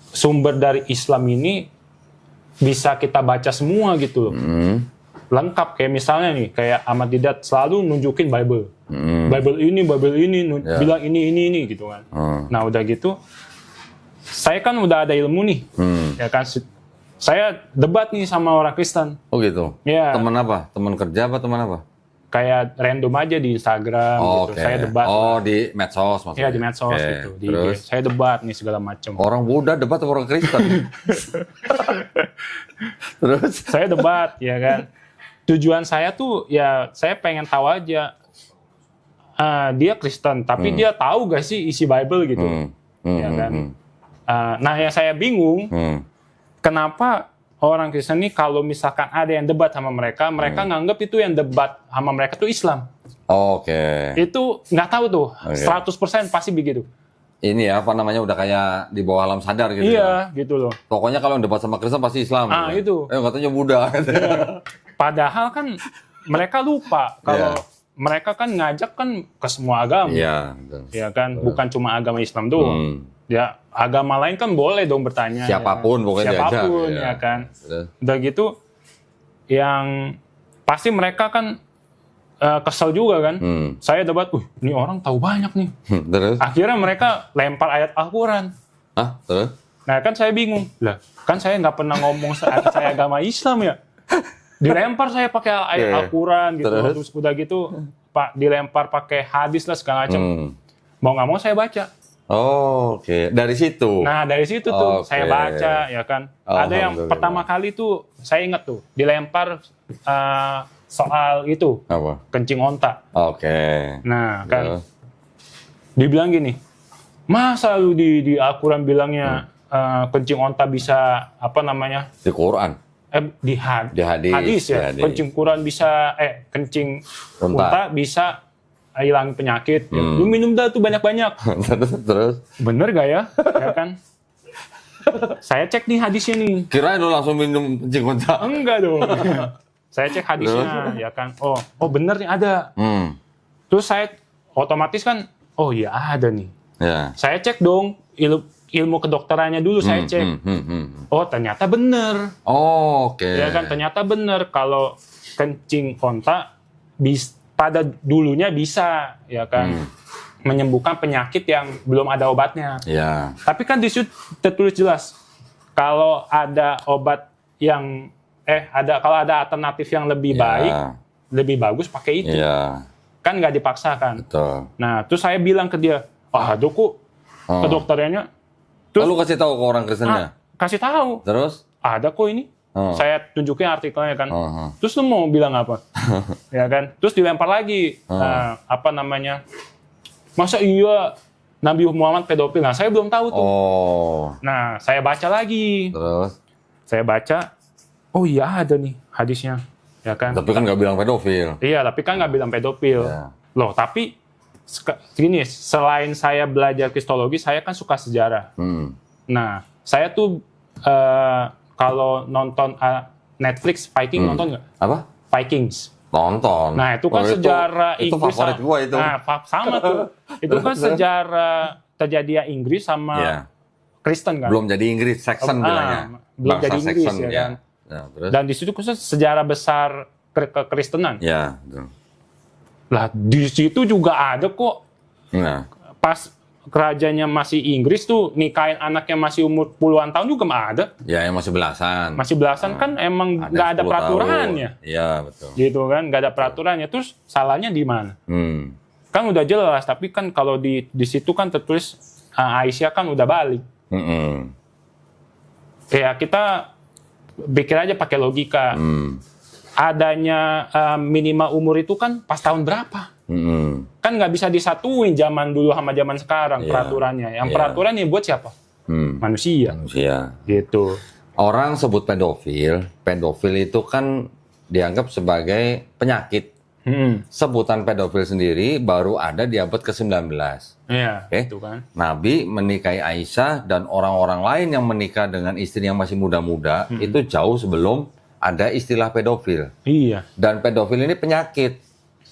sumber dari Islam ini bisa kita baca semua gitu loh. Lengkap, kayak misalnya nih, kayak Ahmad Didat selalu nunjukin Bible. Bible ini Ya. bilang ini gitu kan. Nah udah gitu, saya kan udah ada ilmu nih, ya kan. Saya debat nih sama orang Kristen. Oh gitu. Ya. Teman apa? Teman kerja apa teman apa? Kayak random aja di Instagram gitu. Oke. Saya debat. Oh, di medsos maksudnya. Iya di medsos Oke. gitu. Di Terus IG. Saya debat nih segala macam. orang Buddha debat sama orang Kristen. Terus Saya debat, ya kan. Tujuan saya tuh ya saya pengen tahu aja. Dia Kristen, tapi dia tahu gak sih isi Bible gitu, ya kan. Nah yang saya bingung, kenapa orang Kristen ini kalau misalkan ada yang debat sama mereka, mereka nganggap itu yang debat sama mereka tuh Islam. Oke. Itu nggak tahu tuh, Oke. 100% pasti begitu. Ini ya apa namanya udah kayak di bawah alam sadar gitu. Ya. Iya, gitu loh. Pokoknya kalau yang debat sama Kristen pasti Islam. Itu. Katanya Buddha. Padahal kan mereka lupa kalau mereka kan ngajak kan ke semua agama. Iya. Betul. Ya kan, bukan cuma agama Islam doang. Ya, agama lain kan boleh dong bertanya. Siapapun ya. pokoknya Siapapun, diajak, ya kan. Betul. Udah gitu, yang pasti mereka kan kesel juga kan. Saya debat, ini orang tahu banyak nih. Terus? Akhirnya mereka lempar ayat Al-Quran. Hah? Terus? Nah kan saya bingung, lah kan saya nggak pernah ngomong saya agama Islam ya. Dilempar saya pakai ayat Al-Quran gitu. Terus udah gitu, Pak dilempar pakai hadis lah segala macam. Mau nggak mau saya baca. Oh, oke. Dari situ. Nah dari situ tuh Oke. saya baca ya kan. Ada yang Alhamdulillah. pertama kali tuh saya ingat tuh dilempar soal itu Apa? kencing onta. Oke. Nah kan Terus? dibilang gini, masa lu di Al-Quran bilangnya kencing onta bisa apa namanya? Di Quran. Di hadis ya. Di hadis. Kencing Quran bisa kencing Unta. unta bisa hilang penyakit. Ya. Lu minum dah tuh banyak-banyak. Terus? Bener gak ya? Ya kan? Saya cek nih hadisnya nih. Kirain lu langsung minum kencing unta. Enggak dong. Saya cek hadisnya, ya kan. Oh bener nih ada. Terus saya otomatis kan, oh iya ada nih. Ya. Saya cek dong ilmu kedokterannya dulu saya cek. Oh ternyata bener. Oh, oke. Ya kan ternyata bener kalau kencing onta pada dulunya bisa, ya kan, menyembuhkan penyakit yang belum ada obatnya. Ya. Tapi kan di situ tertulis jelas kalau ada obat yang kalau ada alternatif yang lebih baik, lebih bagus pakai itu. Iya. Kan nggak dipaksakan. Betul. Nah, terus saya bilang ke dia, ada kok ke dokternya. Terus Lalu kasih tahu ke orang Kristennya. kasih tahu, Terus? ada kok ini. Saya tunjukin artikelnya kan. Terus lu mau bilang apa? Ya kan? Terus dilempar lagi apa namanya? Masa iya Nabi Muhammad pedofil? Nah, saya belum tahu tuh. Oh. Nah, saya baca lagi. Terus? Saya baca, oh iya ada nih hadisnya. Ya kan? Tapi kan nggak bilang pedofil. Iya, tapi kan nggak bilang pedofil. Ya. Loh, tapi gini, selain saya belajar kristologi, saya kan suka sejarah. Nah, saya tuh kalau nonton Netflix Viking nonton nggak? Apa? Vikings. Nonton. Nah, itu kan sejarah itu Inggris. favorit gua itu. Nah, sama tuh. Itu kan sejarah terjadinya Inggris sama Ya. Kristen kan. Belum jadi Inggris, Saxon bilangnya. belum Bangsa jadi Inggris, Saxon, ya kan. Ya, terus? Dan di situ khusus sejarah besar kekristenan. Ya, betul. Lah, di situ juga ada kok. Nah, Pas kerajaannya masih Inggris tuh nikahin anaknya masih umur puluhan tahun juga mah ada. ya yang masih belasan. Masih belasan kan emang nggak ada 10 peraturannya. tahun. Iya, betul. Gitu kan, nggak ada peraturannya. Terus salahnya di mana? Kan udah jelas, tapi kan kalau di situ kan tertulis Aisyah kan udah balik. Ya kita pikir aja pakai logika. Adanya minimal umur itu kan pas tahun berapa? Kan nggak bisa disatuin zaman dulu sama zaman sekarang Iya. peraturannya. Yang Iya. peraturan yang buat siapa? Manusia. Manusia. Gitu. Orang sebut pedofil, pedofil itu kan dianggap sebagai penyakit. Sebutan pedofil sendiri baru ada di abad ke-19. Iya, Oke. itu kan. Nabi menikahi Aisyah dan orang-orang lain yang menikah dengan istri yang masih muda-muda itu jauh sebelum ada istilah pedofil. Iya. Dan pedofil ini penyakit.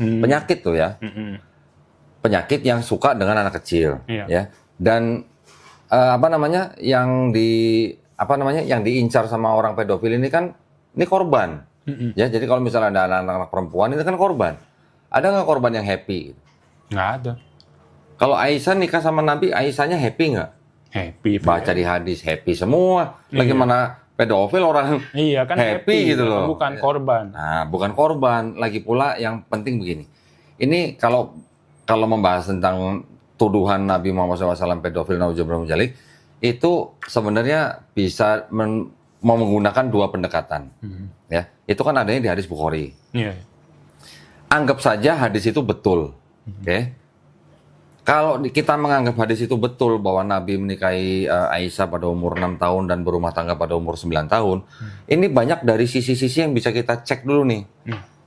Penyakit tuh ya. Penyakit yang suka dengan anak kecil, Iya. ya. Dan apa namanya? Yang diincar sama orang pedofil ini kan ini korban. Ya, jadi kalau misalnya ada anak-anak perempuan itu kan korban. Ada nggak korban yang happy? Nggak ada. Kalau Aisyah nikah sama Nabi, Aisyahnya happy nggak? Happy. Baca di hadis happy semua. Lagi mana pedofil orang Iya kan happy gitu loh. Bukan korban. Nah, bukan korban. Lagi pula yang penting begini. Ini kalau membahas tentang tuduhan Nabi Muhammad SAW pedofil nauzubillah min dzalik, itu sebenarnya bisa mau menggunakan dua pendekatan. Ya, itu kan adanya di hadis Bukhari. Iya. Anggap saja hadis itu betul. Oke. Kalau kita menganggap hadis itu betul bahwa Nabi menikahi Aisyah pada umur 6 tahun dan berumah tangga pada umur 9 tahun, ini banyak dari sisi-sisi yang bisa kita cek dulu nih.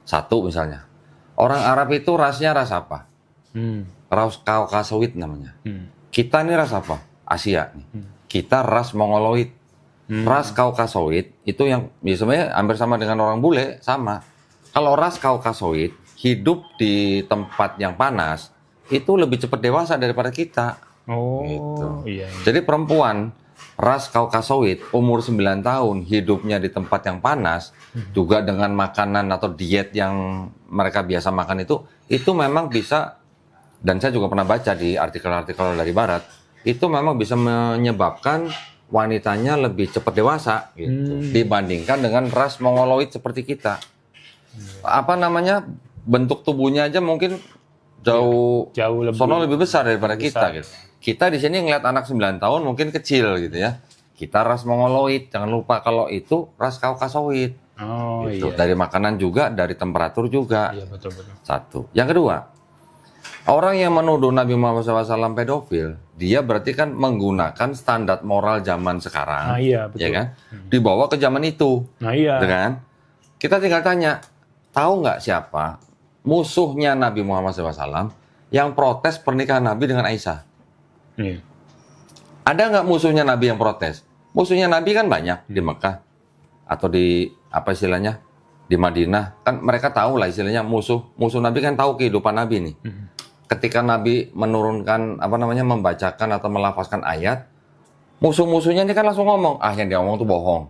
Satu misalnya, orang Arab itu rasnya ras apa? Ras Kaukasoid namanya. Kita ini ras apa? Asia nih. Kita ras Mongoloid. Ras Kaukasoid itu yang sebenarnya hampir sama dengan orang bule, sama. Kalau ras Kaukasoid hidup di tempat yang panas, itu lebih cepat dewasa daripada kita. Oh, gitu. Iya. Jadi perempuan ras Kaukasoid umur 9 tahun hidupnya di tempat yang panas, juga dengan makanan atau diet yang mereka biasa makan itu memang bisa, dan saya juga pernah baca di artikel-artikel dari barat, itu memang bisa menyebabkan wanitanya lebih cepat dewasa gitu, dibandingkan dengan ras Mongoloid seperti kita. Apa namanya, bentuk tubuhnya aja mungkin jauh lebih besar daripada kita gitu. Kita di sini ngeliat anak 9 tahun mungkin kecil gitu ya. Kita ras Mongoloid, jangan lupa kalau itu ras Kaukasoid. Oh gitu. iya. Dari makanan juga, dari temperatur juga. Iya betul. Satu. Yang kedua, orang yang menuduh Nabi Muhammad SAW pedofil, dia berarti kan menggunakan standar moral zaman sekarang. Iya betul. Ya kan? Dibawa ke zaman itu. Nah iya. Kan? Kita tinggal tanya, tahu nggak siapa musuhnya Nabi Muhammad SAW yang protes pernikahan Nabi dengan Aisyah? Iya. Ada nggak musuhnya Nabi yang protes? Musuhnya Nabi kan banyak di Mekah atau di apa istilahnya di Madinah. Kan mereka tahu lah istilahnya musuh Nabi kan tahu kehidupan Nabi nih. Ketika Nabi menurunkan membacakan atau melafazkan ayat, musuh-musuhnya ini kan langsung ngomong, yang dia ngomong itu bohong.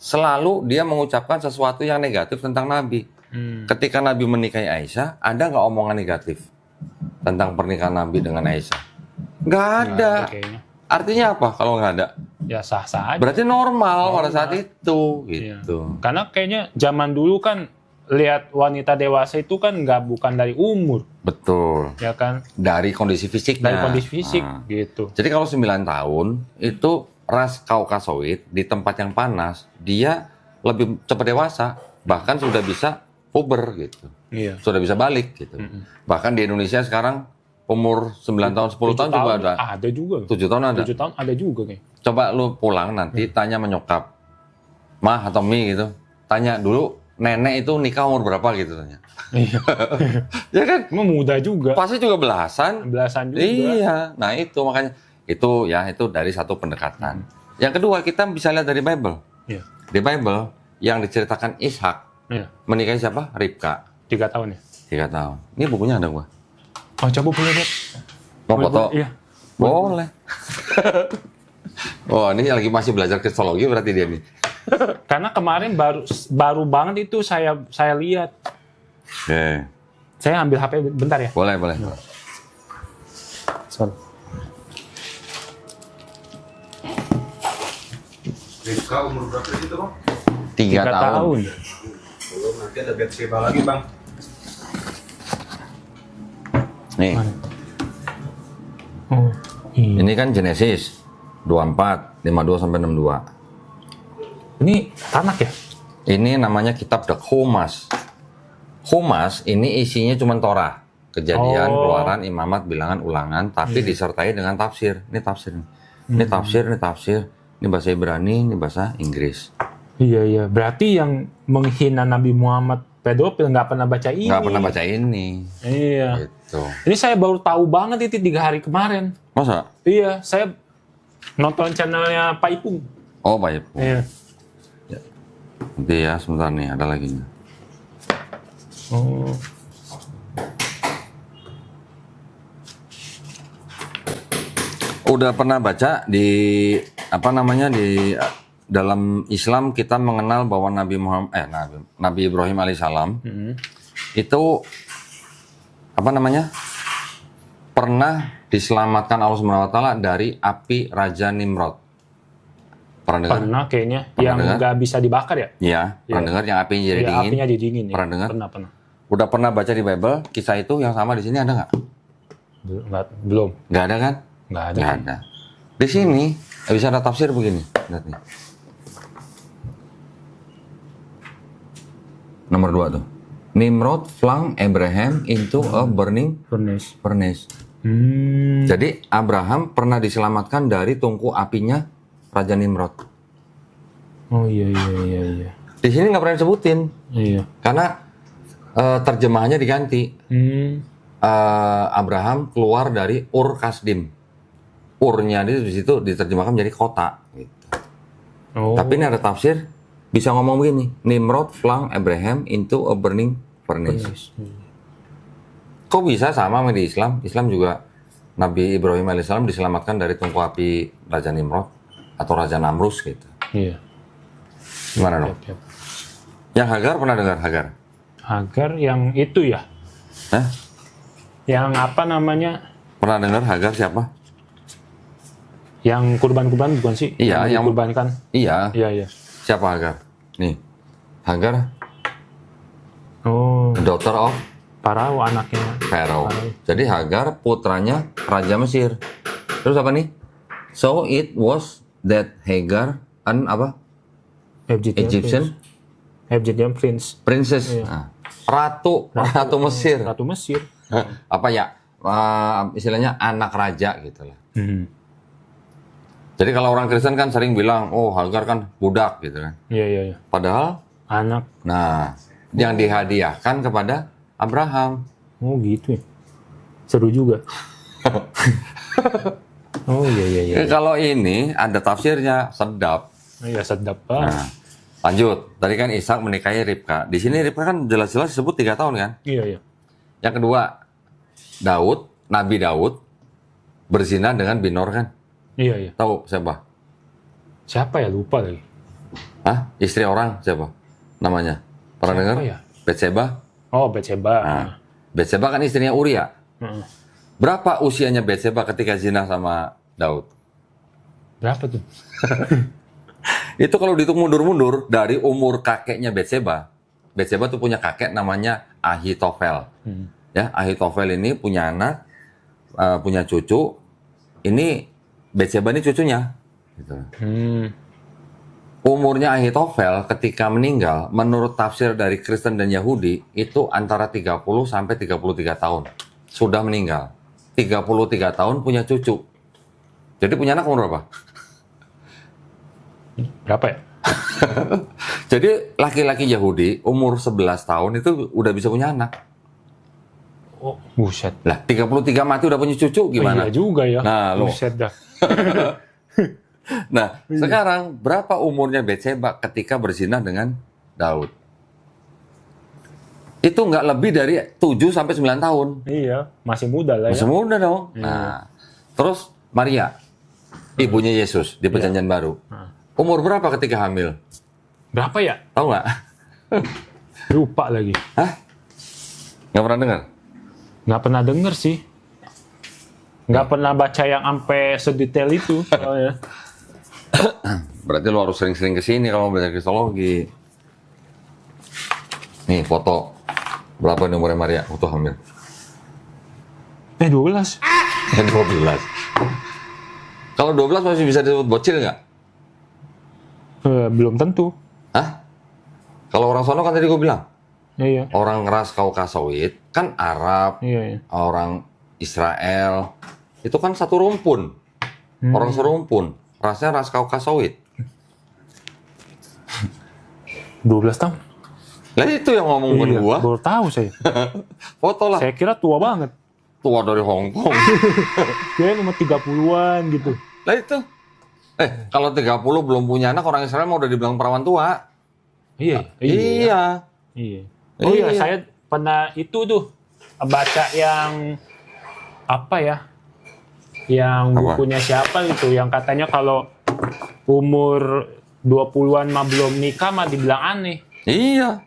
Selalu dia mengucapkan sesuatu yang negatif tentang Nabi. Ketika Nabi menikahi Aisyah, ada nggak omongan negatif tentang pernikahan Nabi dengan Aisyah? Nggak ada. Artinya apa kalau nggak ada? Ya sah-sah aja. Berarti normal pada saat itu, gitu. Iya. Karena kayaknya zaman dulu kan lihat wanita dewasa itu kan bukan dari umur. Betul. Ya kan? Dari kondisi fisiknya. Dari kondisi fisik, gitu. Jadi kalau 9 tahun itu ras Kaukasoid di tempat yang panas, dia lebih cepat dewasa, bahkan sudah bisa puber gitu. Iya. Sudah bisa balik gitu. Bahkan di Indonesia sekarang umur 9 tahun, 10 tahun juga ada. Ada juga. 7 tahun ada. 7 tahun ada juga kayak. Coba lu pulang nanti tanya menyokap, Mah atau Mi gitu. Tanya dulu nenek itu nikah umur berapa gitu tanya. Iya. Ya kan? Emang muda juga. Pasti juga belasan. Belasan juga. Iya. Nah itu makanya itu dari satu pendekatan. Yang kedua kita bisa lihat dari Bible. Iya. Di Bible yang diceritakan Ishak menikahi siapa? Ribka. 3 tahun ya? 3 tahun. Ini bukunya ada gua. Oh, coba boleh lihat. Mau foto? Iya. Boleh. Oh, ini lagi masih belajar kristologi berarti dia nih. Karena kemarin baru banget itu saya lihat. Oke. Saya ambil HP bentar ya. Boleh. Sorry. Rifka umur berapa itu, Bang? 3 tahun. Belum, nanti ada Bathsheba lagi, Bang. Nih, Oh, iya. ini kan Genesis 24, 52 sampai 62. Ini Tanak ya? Ini namanya kitab The Chumash. Chumash ini isinya cuma Torah, Kejadian, Keluaran, Imamat, Bilangan, Ulangan, tapi disertai dengan tafsir. Ini tafsir. Ini tafsir. Ini bahasa Ibrani, ini bahasa Inggris. Iya. Berarti yang menghina Nabi Muhammad pedofil nggak pernah baca ini. Nggak pernah baca ini. Iya. Gitu. Ini saya baru tahu banget itu 3 hari kemarin. Masa? Iya, saya nonton channelnya Pak Ipung. Oh, baik. Iya. Nanti ya, sebentar nih, ada lagi nih. Oh. Udah pernah baca di di dalam Islam kita mengenal bahwa Nabi Ibrahim alaihissalam itu pernah diselamatkan Allah Subhanahu wa taala dari api Raja Nimrod. Pernah dengar? Pernah kayaknya. Pernah Yang dengar? nggak bisa dibakar ya? Iya, pernah Iya. dengar yang apinya jadi Iya, dingin? apinya jadi dingin. Ya. Pernah dengar? Pernah. Udah pernah baca di Bible kisah itu yang sama di sini ada nggak? Belum. Nggak ada kan? Nggak ada. Nggak ada. Di sini bisa ada tafsir begini. Lihat nih. Nomor 2 tuh. Nimrod flung Abraham into a burning Furnace. furnace. Hmm. Jadi Abraham pernah diselamatkan dari tungku apinya Raja Nimrod. Oh iya. Di sini nggak pernah disebutin Iya. karena terjemahannya diganti. Abraham keluar dari Ur Kasdim. Urnya di situ diterjemahkan menjadi kota. Gitu. Oh. Tapi ini ada tafsir bisa ngomong begini, Nimrod flung Abraham into a burning furnace. Kok bisa sama di Islam? Islam juga Nabi Ibrahim alaihissalam diselamatkan dari tungku api Raja Nimrod atau Raja Namrus gitu. Iya. Gimana dong? Yap. Yang Hagar pernah dengar Hagar? Hagar yang itu ya? Hah? Yang apa namanya? Pernah dengar Hagar siapa? Yang kurban-kurban bukan sih? Iya, yang- kurbankan. Iya. Iya. Siapa Hagar? Nih, Hagar, Oh, daughter of Parao anaknya. Pharaoh. Jadi Hagar putranya Raja Mesir. Terus apa nih? So it was that Hagar an apa? Egyptian Egyptian Prince. princess. Iya. Nah, ratu Mesir. Ratu Mesir. Apa ya? Istilahnya anak raja gitu lah. Hmm. Jadi kalau orang Kristen kan sering bilang, oh Hagar kan budak gitu kan. Iya. Padahal, Anak. nah yang dihadiahkan kepada Abraham. Oh gitu ya. Seru juga. Oh iya. Kalau ini ada tafsirnya, sedap. Iya sedap banget. Nah, lanjut. Tadi kan Ishak menikahi Ribka. Di sini Ribka kan jelas-jelas disebut 3 tahun kan. Iya. Yang kedua, Nabi Daud berzina dengan Binor kan. Iya. Tahu siapa? Siapa ya, lupa lagi. Hah? Istri orang siapa? Namanya? Pernah Siapa dengar? ya? Betseba. Oh, Bathsheba. Nah, Betseba kan istrinya Uria. Heeh. Berapa usianya Betseba ketika zina sama Daud? Berapa tuh? Itu kalau dihitung mundur-mundur dari umur kakeknya Betseba. Betseba tuh punya kakek namanya Ahitofel. Ya, Ahitofel ini punya anak, punya cucu. Ini Betseba ini cucunya. Gitu. Umurnya Ahitofel ketika meninggal, menurut tafsir dari Kristen dan Yahudi, itu antara 30 sampai 33 tahun. Sudah meninggal. 33 tahun punya cucu. Jadi punya anak umur berapa? Berapa ya? Jadi laki-laki Yahudi umur 11 tahun itu udah bisa punya anak. Oh, buset. Lah, 33 mati udah punya cucu gimana? Iya juga ya. Nah, lo. Buset dah. Nah, sekarang berapa umurnya Betseba ketika berzina dengan Daud? Itu nggak lebih dari 7 sampai 9 tahun. Iya, masih muda lah Masih ya. muda dong. Nah, terus Maria, ibunya Yesus di Perjanjian Baru. Umur berapa ketika hamil? Berapa ya? Tahu nggak? Lupa lagi. Hah? Nggak pernah dengar? Nggak pernah denger sih. Nggak pernah baca yang sampai sedetail itu. Soalnya. Berarti lo harus sering-sering kesini kalau mau belajar kristologi. Nih foto. Berapa nih umurnya Maria waktu hamil? 12. 12. Kalau 12 masih bisa disebut bocil nggak? Belum tentu. Hah? Kalau orang sono kan tadi gue bilang. Iya. Orang ras Kaukasoid kan Arab, Iya. orang Israel. Itu kan satu rumpun. Orang serumpun. Rasnya ras Kaukasoid. 12 tahun. Lah itu yang ngomong bukan gua. Baru tahu saya. Foto lah. Saya kira tua banget. Tua dari Hong Kong. Dia nomor 30-an gitu. Lah itu. Kalau 30 belum punya anak, orang Israel mau udah dibilang perawan tua. Iya. Iya. Oh iya, Iya. saya pernah itu tuh baca yang apa ya? Yang Apa? bukunya siapa gitu, yang katanya kalau umur 20-an mah belum nikah mah dibilang aneh. Iya.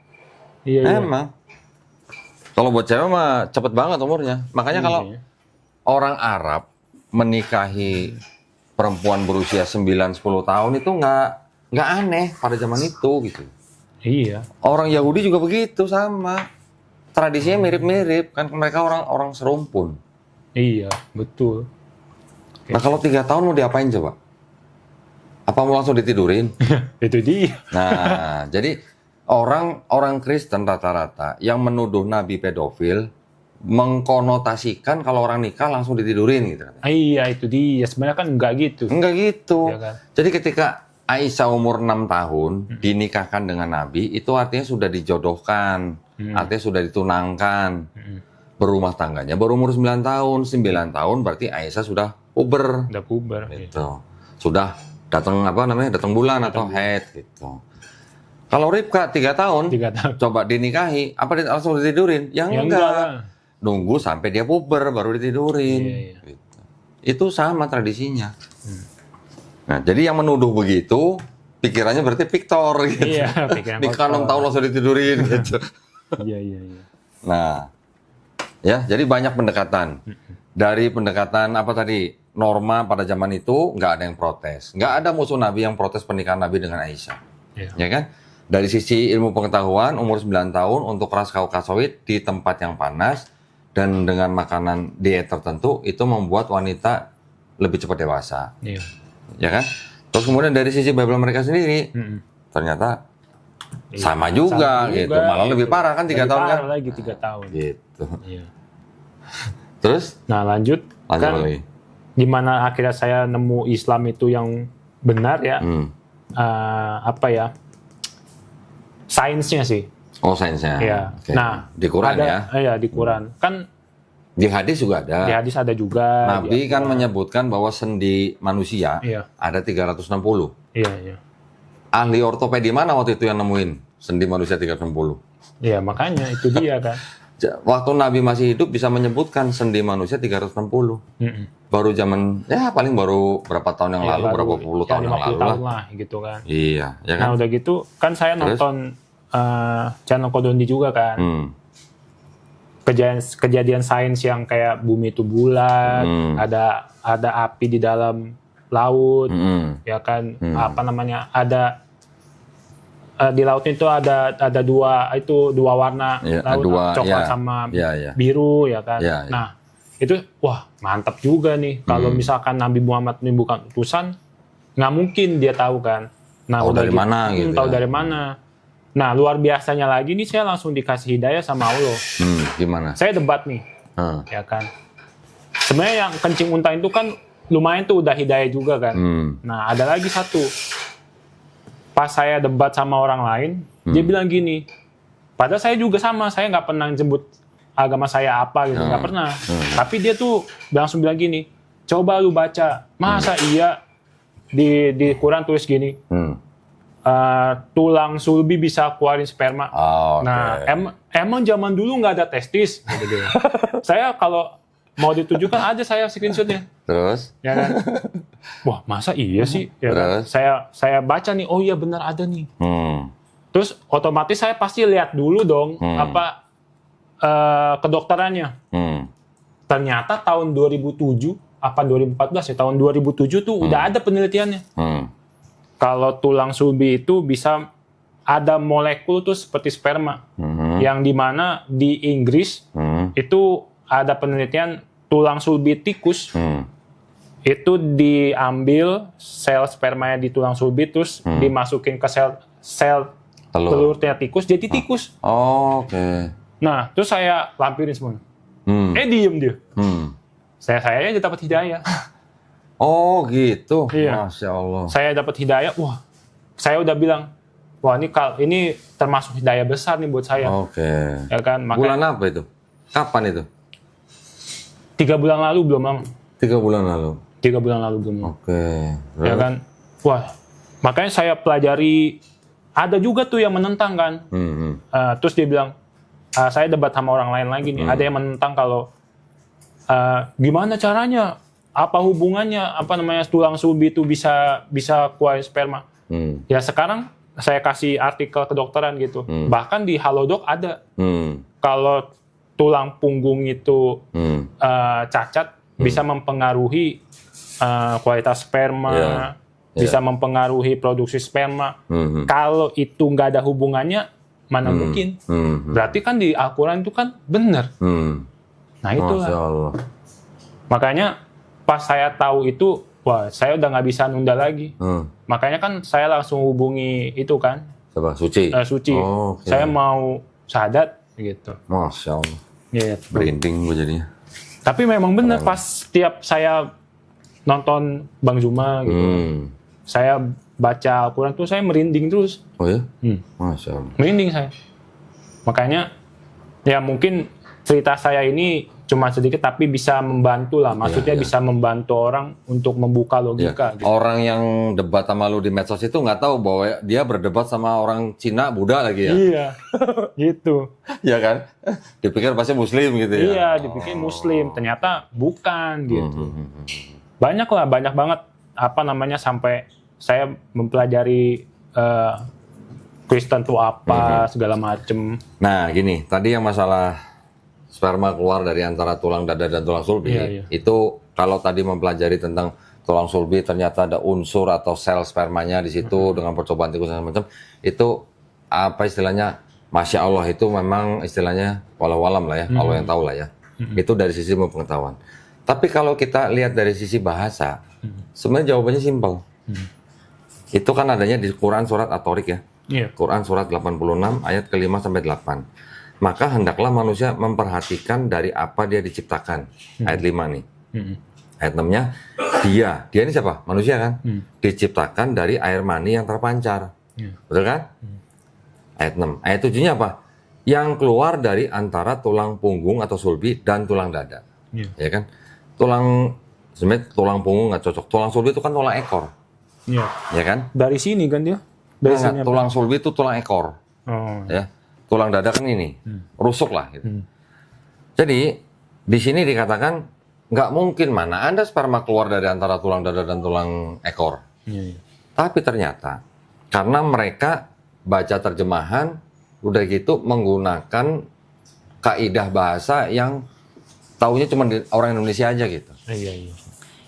Iya. Emang. Kalau buat cewek mah cepet banget umurnya. Makanya kalau Iya. orang Arab menikahi perempuan berusia 9-10 tahun itu nggak aneh pada zaman itu gitu. Iya. Orang Yahudi juga begitu sama. Tradisinya mirip-mirip kan mereka orang serumpun. Iya, betul. Nah kalau 3 tahun mau diapain coba? Apa mau langsung ditidurin? Itu dia. Nah jadi orang Kristen rata-rata yang menuduh Nabi pedofil mengkonotasikan kalau orang nikah langsung ditidurin gitu. Iya, itu dia. Sebenarnya kan enggak gitu. Enggak gitu. Iya kan? Jadi ketika Aisyah umur 6 tahun dinikahkan dengan Nabi, itu artinya sudah dijodohkan, artinya sudah ditunangkan. Berumah tangganya baru umur 9 tahun. 9 tahun berarti Aisyah sudah puber. Udah puber. Gitu. Sudah datang datang bulan atau haid gitu. Kalau Ribka 3 tahun, 3 tahun. coba dinikahi, apa langsung ditidurin? Ya enggak. Nunggu sampai dia puber baru ditidurin. Iya. Gitu. Itu sama tradisinya. Nah, jadi yang menuduh begitu, pikirannya berarti Victor gitu. Iya, pikiran Nikah 6 tahun langsung ditidurin gitu. Iya. Nah, ya, jadi banyak pendekatan. Dari pendekatan apa tadi? Norma pada zaman itu nggak ada yang protes. Nggak ada musuh Nabi yang protes pernikahan Nabi dengan Aisyah. Iya. Ya kan? Dari sisi ilmu pengetahuan, umur 9 tahun untuk ras kaukasawit di tempat yang panas dan dengan makanan diet tertentu itu membuat wanita lebih cepat dewasa. Iya. Ya kan? Terus kemudian dari sisi Bible mereka sendiri, ternyata sama juga gitu. Malah lebih parah kan 3 tahun kan? Parah lagi 3 tahun. Gitu. Iya. Terus? Nah, lanjut kan lagi. gimana akhirnya saya nemu Islam itu yang benar ya? Apa ya? Sainsnya sih. Oh, sainsnya. Iya. Oke. Nah, di Quran ada, ya? Iya, di Quran. Kan Di hadis juga ada. di hadis ada juga. Nabi kan menyebutkan bahwa sendi manusia Iya. ada 360. Iya. Ahli ortopedi mana waktu itu yang nemuin sendi manusia 360? Iya, makanya itu dia kan. Waktu Nabi masih hidup bisa menyebutkan sendi manusia 360. Baru zaman, ya paling baru berapa tahun yang lalu, berapa puluh tahun yang lalu 50 tahun lah. lah gitu kan. Iya, ya kan? Nah, udah gitu kan saya Terus? nonton channel Kodondi juga kan. Kejadian sains yang kayak bumi itu bulat, ada api di dalam laut, ya kan, apa namanya, ada di laut itu ada dua warna, Ya, laut coklat ya, sama ya. biru, ya kan. Ya, ya. Nah itu wah mantap juga nih kalau misalkan Nabi Muhammad ini bukan utusan, nggak mungkin dia tahu kan. Nah, Tahu udah dari mana gitu tahu ya. dari mana. Nah, luar biasanya lagi nih saya langsung dikasih hidayah sama Allah. Gimana? Saya debat nih, ya kan. Sebenarnya yang kencing unta itu kan lumayan tuh udah hidayah juga kan. Nah, ada lagi satu. Pas saya debat sama orang lain, dia bilang gini. Padahal saya juga sama, saya nggak pernah nyebut agama saya apa gitu, nggak pernah. Tapi dia tuh langsung bilang gini, coba lu baca, masa iya di Quran tulis gini. Tulang sulbi bisa keluarin sperma. Oh, okay. Nah, emang zaman dulu nggak ada testis. Gitu. Saya kalau mau ditujukan aja saya screenshotnya. Terus? Ya kan? Wah, masa iya sih? Ya kan? Terus? Saya baca nih, oh iya benar ada nih. Terus otomatis saya pasti lihat dulu dong apa kedokterannya. Ternyata tahun 2007 apa 2014 ya, tahun 2007 tuh udah ada penelitiannya. Kalau tulang sulbi itu bisa ada molekul tuh seperti sperma, yang dimana di Inggris itu ada penelitian tulang sulbi tikus itu diambil sel spermanya di tulang sulbi terus dimasukin ke sel telurnya tikus jadi tikus. Oh, oke. Nah, terus saya lampirin semua. Diem dia. Saya aja dapat hidayah. Oh gitu, Iya. Masya Allah. Saya dapat hidayah, wah, saya udah bilang, wah ini termasuk hidayah besar nih buat saya. Oke. Ya kan, Bulan apa itu? Kapan itu? 3 bulan lalu belum lama. 3 bulan lalu. 3 bulan lalu belum lama. Oke. Ya kan, wah, makanya saya pelajari, ada juga tuh yang menentang kan. Terus dia bilang, saya debat sama orang lain lagi nih, ada yang menentang kalau gimana caranya? Apa hubungannya tulang sulbi itu bisa keluarin sperma? Ya sekarang saya kasih artikel kedokteran gitu. Bahkan di Halodoc ada. Kalau tulang punggung itu cacat, bisa mempengaruhi kualitas sperma, Iya. bisa mempengaruhi produksi sperma. Kalau itu nggak ada hubungannya, mana mungkin? Berarti kan di Al-Quran itu kan benar. Nah itulah. Masya Allah. Makanya pas saya tahu itu, wah saya udah nggak bisa nunda lagi. Makanya kan saya langsung hubungi itu kan, Coba Suci. Suci. Oh, oke. Saya mau syahadat gitu. Masya Allah. Gitu. Berinding gue jadinya. Tapi memang benar pas setiap saya nonton Bang Zuma gitu, saya baca Al-Quran tuh saya merinding terus. Oh ya? Masya Allah. Merinding saya. Makanya ya mungkin cerita saya ini cuma sedikit tapi bisa membantu lah. Maksudnya bisa membantu orang untuk membuka logika. Gitu. Orang yang debat sama lu di medsos itu nggak tahu bahwa dia berdebat sama orang Cina, Buddha lagi ya? Iya, gitu. Iya kan? Dipikir pasti Muslim gitu ya? Iya, dipikir Muslim. Ternyata bukan gitu. Banyak banget sampai saya mempelajari Kristen itu apa, segala macem. Nah gini, tadi yang masalah sperma keluar dari antara tulang dada dan tulang sulbi, itu kalau tadi mempelajari tentang tulang sulbi ternyata ada unsur atau sel spermanya di situ dengan percobaan tikus dan macam itu apa istilahnya, Masya Allah, itu memang istilahnya walau alam lah ya, Allah yang tahu lah ya. Itu dari sisi pengetahuan. Tapi kalau kita lihat dari sisi bahasa, sebenarnya jawabannya simpel. Itu kan adanya di Quran surat At-Tariq ya. Quran surat 86 ayat ke-5 sampai 8. Maka hendaklah manusia memperhatikan dari apa dia diciptakan. Ayat 5 nih. Ayat 6-nya, dia ini siapa? Manusia kan? Diciptakan dari air mani yang terpancar. Betul kan? Ayat 6. Ayat 7-nya apa? Yang keluar dari antara tulang punggung atau sulbi dan tulang dada. Ya kan? Sebenarnya tulang punggung nggak cocok. Tulang sulbi itu kan tulang ekor. Ya kan? Dari sini kan dia? Dari sini tulang sulbi itu tulang ekor. Ya. Tulang dada kan ini, rusuk lah gitu. Jadi di sini dikatakan nggak mungkin mana ada sperma keluar dari antara tulang dada dan tulang ekor. Tapi ternyata karena mereka baca terjemahan udah gitu menggunakan kaidah bahasa yang taunya cuma orang Indonesia aja gitu.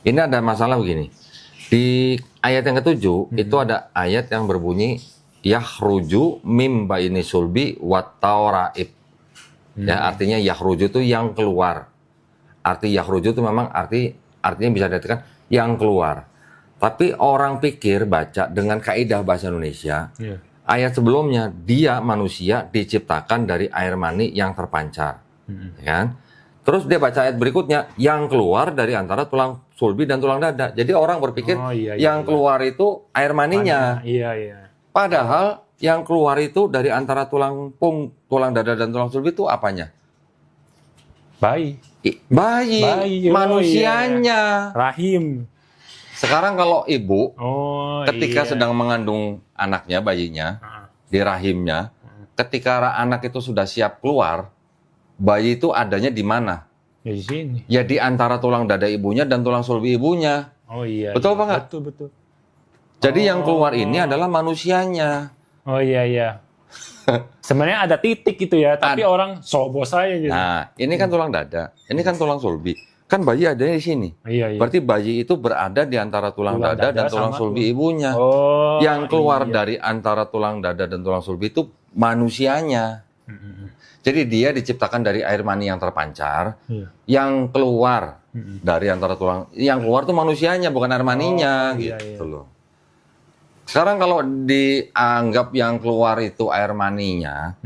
Ini ada masalah begini. Di ayat yang ke-7 itu ada ayat yang berbunyi yakhruju mim baini sulbi wat tauraib. Ya, artinya yakhruju itu yang keluar. Arti yakhruju itu memang artinya bisa diartikan yang keluar. Tapi orang pikir baca dengan kaidah bahasa Indonesia. Ayat sebelumnya dia manusia diciptakan dari air mani yang terpancar. Ya kan? Terus dia baca ayat berikutnya yang keluar dari antara tulang sulbi dan tulang dada. Jadi orang berpikir yang keluar itu air maninya. Padahal yang keluar itu dari antara tulang dada dan tulang sulbi itu apanya? Bayi. Bayi. Manusianya. Rahim. Sekarang kalau ibu ketika sedang mengandung anaknya, bayinya di rahimnya, ketika anak itu sudah siap keluar, bayi itu adanya di mana? Di sini. Ya di antara tulang dada ibunya dan tulang sulbi ibunya. Betul apa enggak? Betul. Jadi yang keluar ini adalah manusianya. Sebenarnya ada titik gitu ya, tapi orang sobos aja gitu. Nah, ini kan tulang dada, ini kan tulang sulbi. Kan bayi adanya di sini. Berarti bayi itu berada di antara tulang dada dan tulang sulbi ibunya. Yang keluar dari antara tulang dada dan tulang sulbi itu manusianya. Jadi dia diciptakan dari air mani yang terpancar, yang keluar dari antara tulang, yang keluar tuh manusianya bukan air maninya gitu loh. Sekarang kalau dianggap yang keluar itu air maninya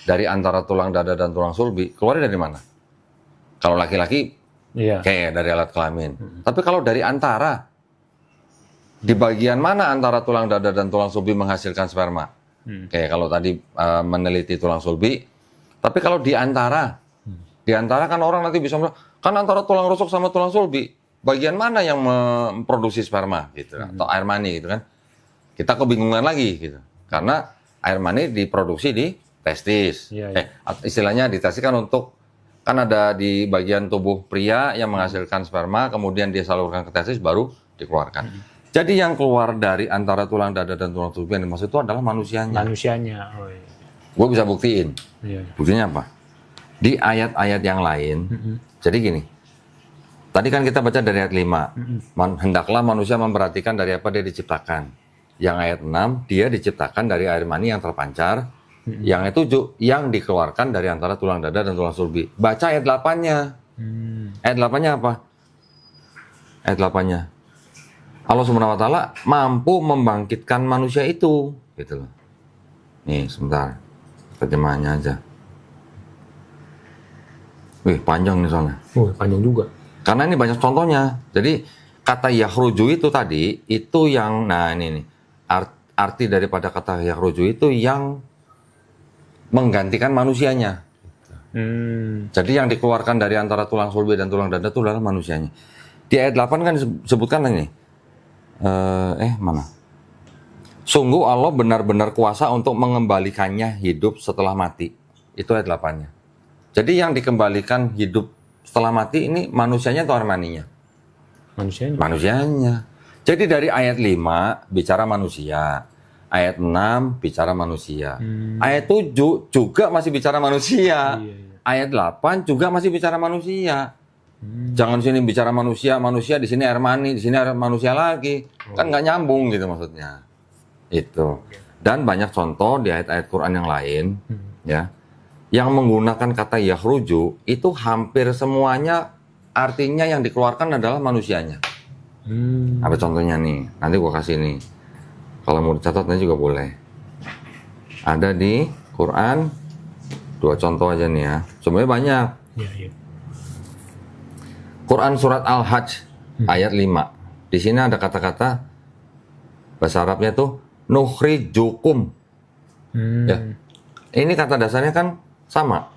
dari antara tulang dada dan tulang sulbi, keluarnya dari mana? Kalau laki-laki kayak dari alat kelamin. Tapi kalau dari antara, di bagian mana antara tulang dada dan tulang sulbi menghasilkan sperma? Kayak kalau tadi meneliti tulang sulbi. Tapi kalau di antara kan orang nanti bisa bilang, kan antara tulang rusuk sama tulang sulbi, bagian mana yang memproduksi sperma gitu, atau air mani gitu kan? Kita kebingungan lagi gitu. Karena air mani diproduksi di testis. Istilahnya di testis kan kan ada di bagian tubuh pria yang menghasilkan sperma, kemudian dia salurkan ke testis baru dikeluarkan. Jadi yang keluar dari antara tulang dada dan tulang sulbi yang dimaksud itu adalah manusianya. Gue bisa buktiin. Buktinya apa? Di ayat-ayat yang lain. Jadi gini, Tadi kan kita baca dari ayat 5. Hendaklah manusia memperhatikan dari apa dia diciptakan. Yang ayat 6, dia diciptakan dari air mani yang terpancar. Yang itu yang dikeluarkan dari antara tulang dada dan tulang sulbi. Baca ayat 8-nya. Ayat 8-nya apa? Ayat 8-nya. Allah Subhanahu wa taala mampu membangkitkan manusia itu, gitu loh. Nih, sebentar. Terjemahannya aja. Wih, panjang nih soalnya. Panjang juga. Karena ini banyak contohnya. Jadi kata yakhruju itu tadi, itu yang, nah ini nih, arti daripada kata yakhruju itu yang menggantikan manusianya. Jadi yang dikeluarkan dari antara tulang sulbi dan tulang dada itu adalah manusianya. Di ayat 8 kan disebutkan ini. Mana? Sungguh Allah benar-benar kuasa untuk mengembalikannya hidup setelah mati. Itu ayat 8-nya. Jadi yang dikembalikan hidup setelah mati ini manusianya atau armaninya? Manusianya. Manusianya. Jadi dari ayat 5 bicara manusia. Ayat 6 bicara manusia. Ayat 7 juga masih bicara manusia. Iya. Ayat 8 juga masih bicara manusia. Jangan di sini bicara manusia, di sini air mani, di sini air manusia lagi. Kan nggak nyambung gitu maksudnya. Itu. Dan banyak contoh di ayat-ayat Quran yang lain, ya, yang menggunakan kata yakhruju itu hampir semuanya artinya yang dikeluarkan adalah manusianya. Ada contohnya nih, nanti gua kasih nih. Kalau mau dicatat nanti juga boleh. Ada di Quran 2 contoh aja nih ya. Sebenarnya banyak. Iya. Quran surat Al-Hajj ayat 5. Di sini ada kata-kata bahasa Arabnya tuh nukhrijukum. Ya. Ini kata dasarnya kan sama.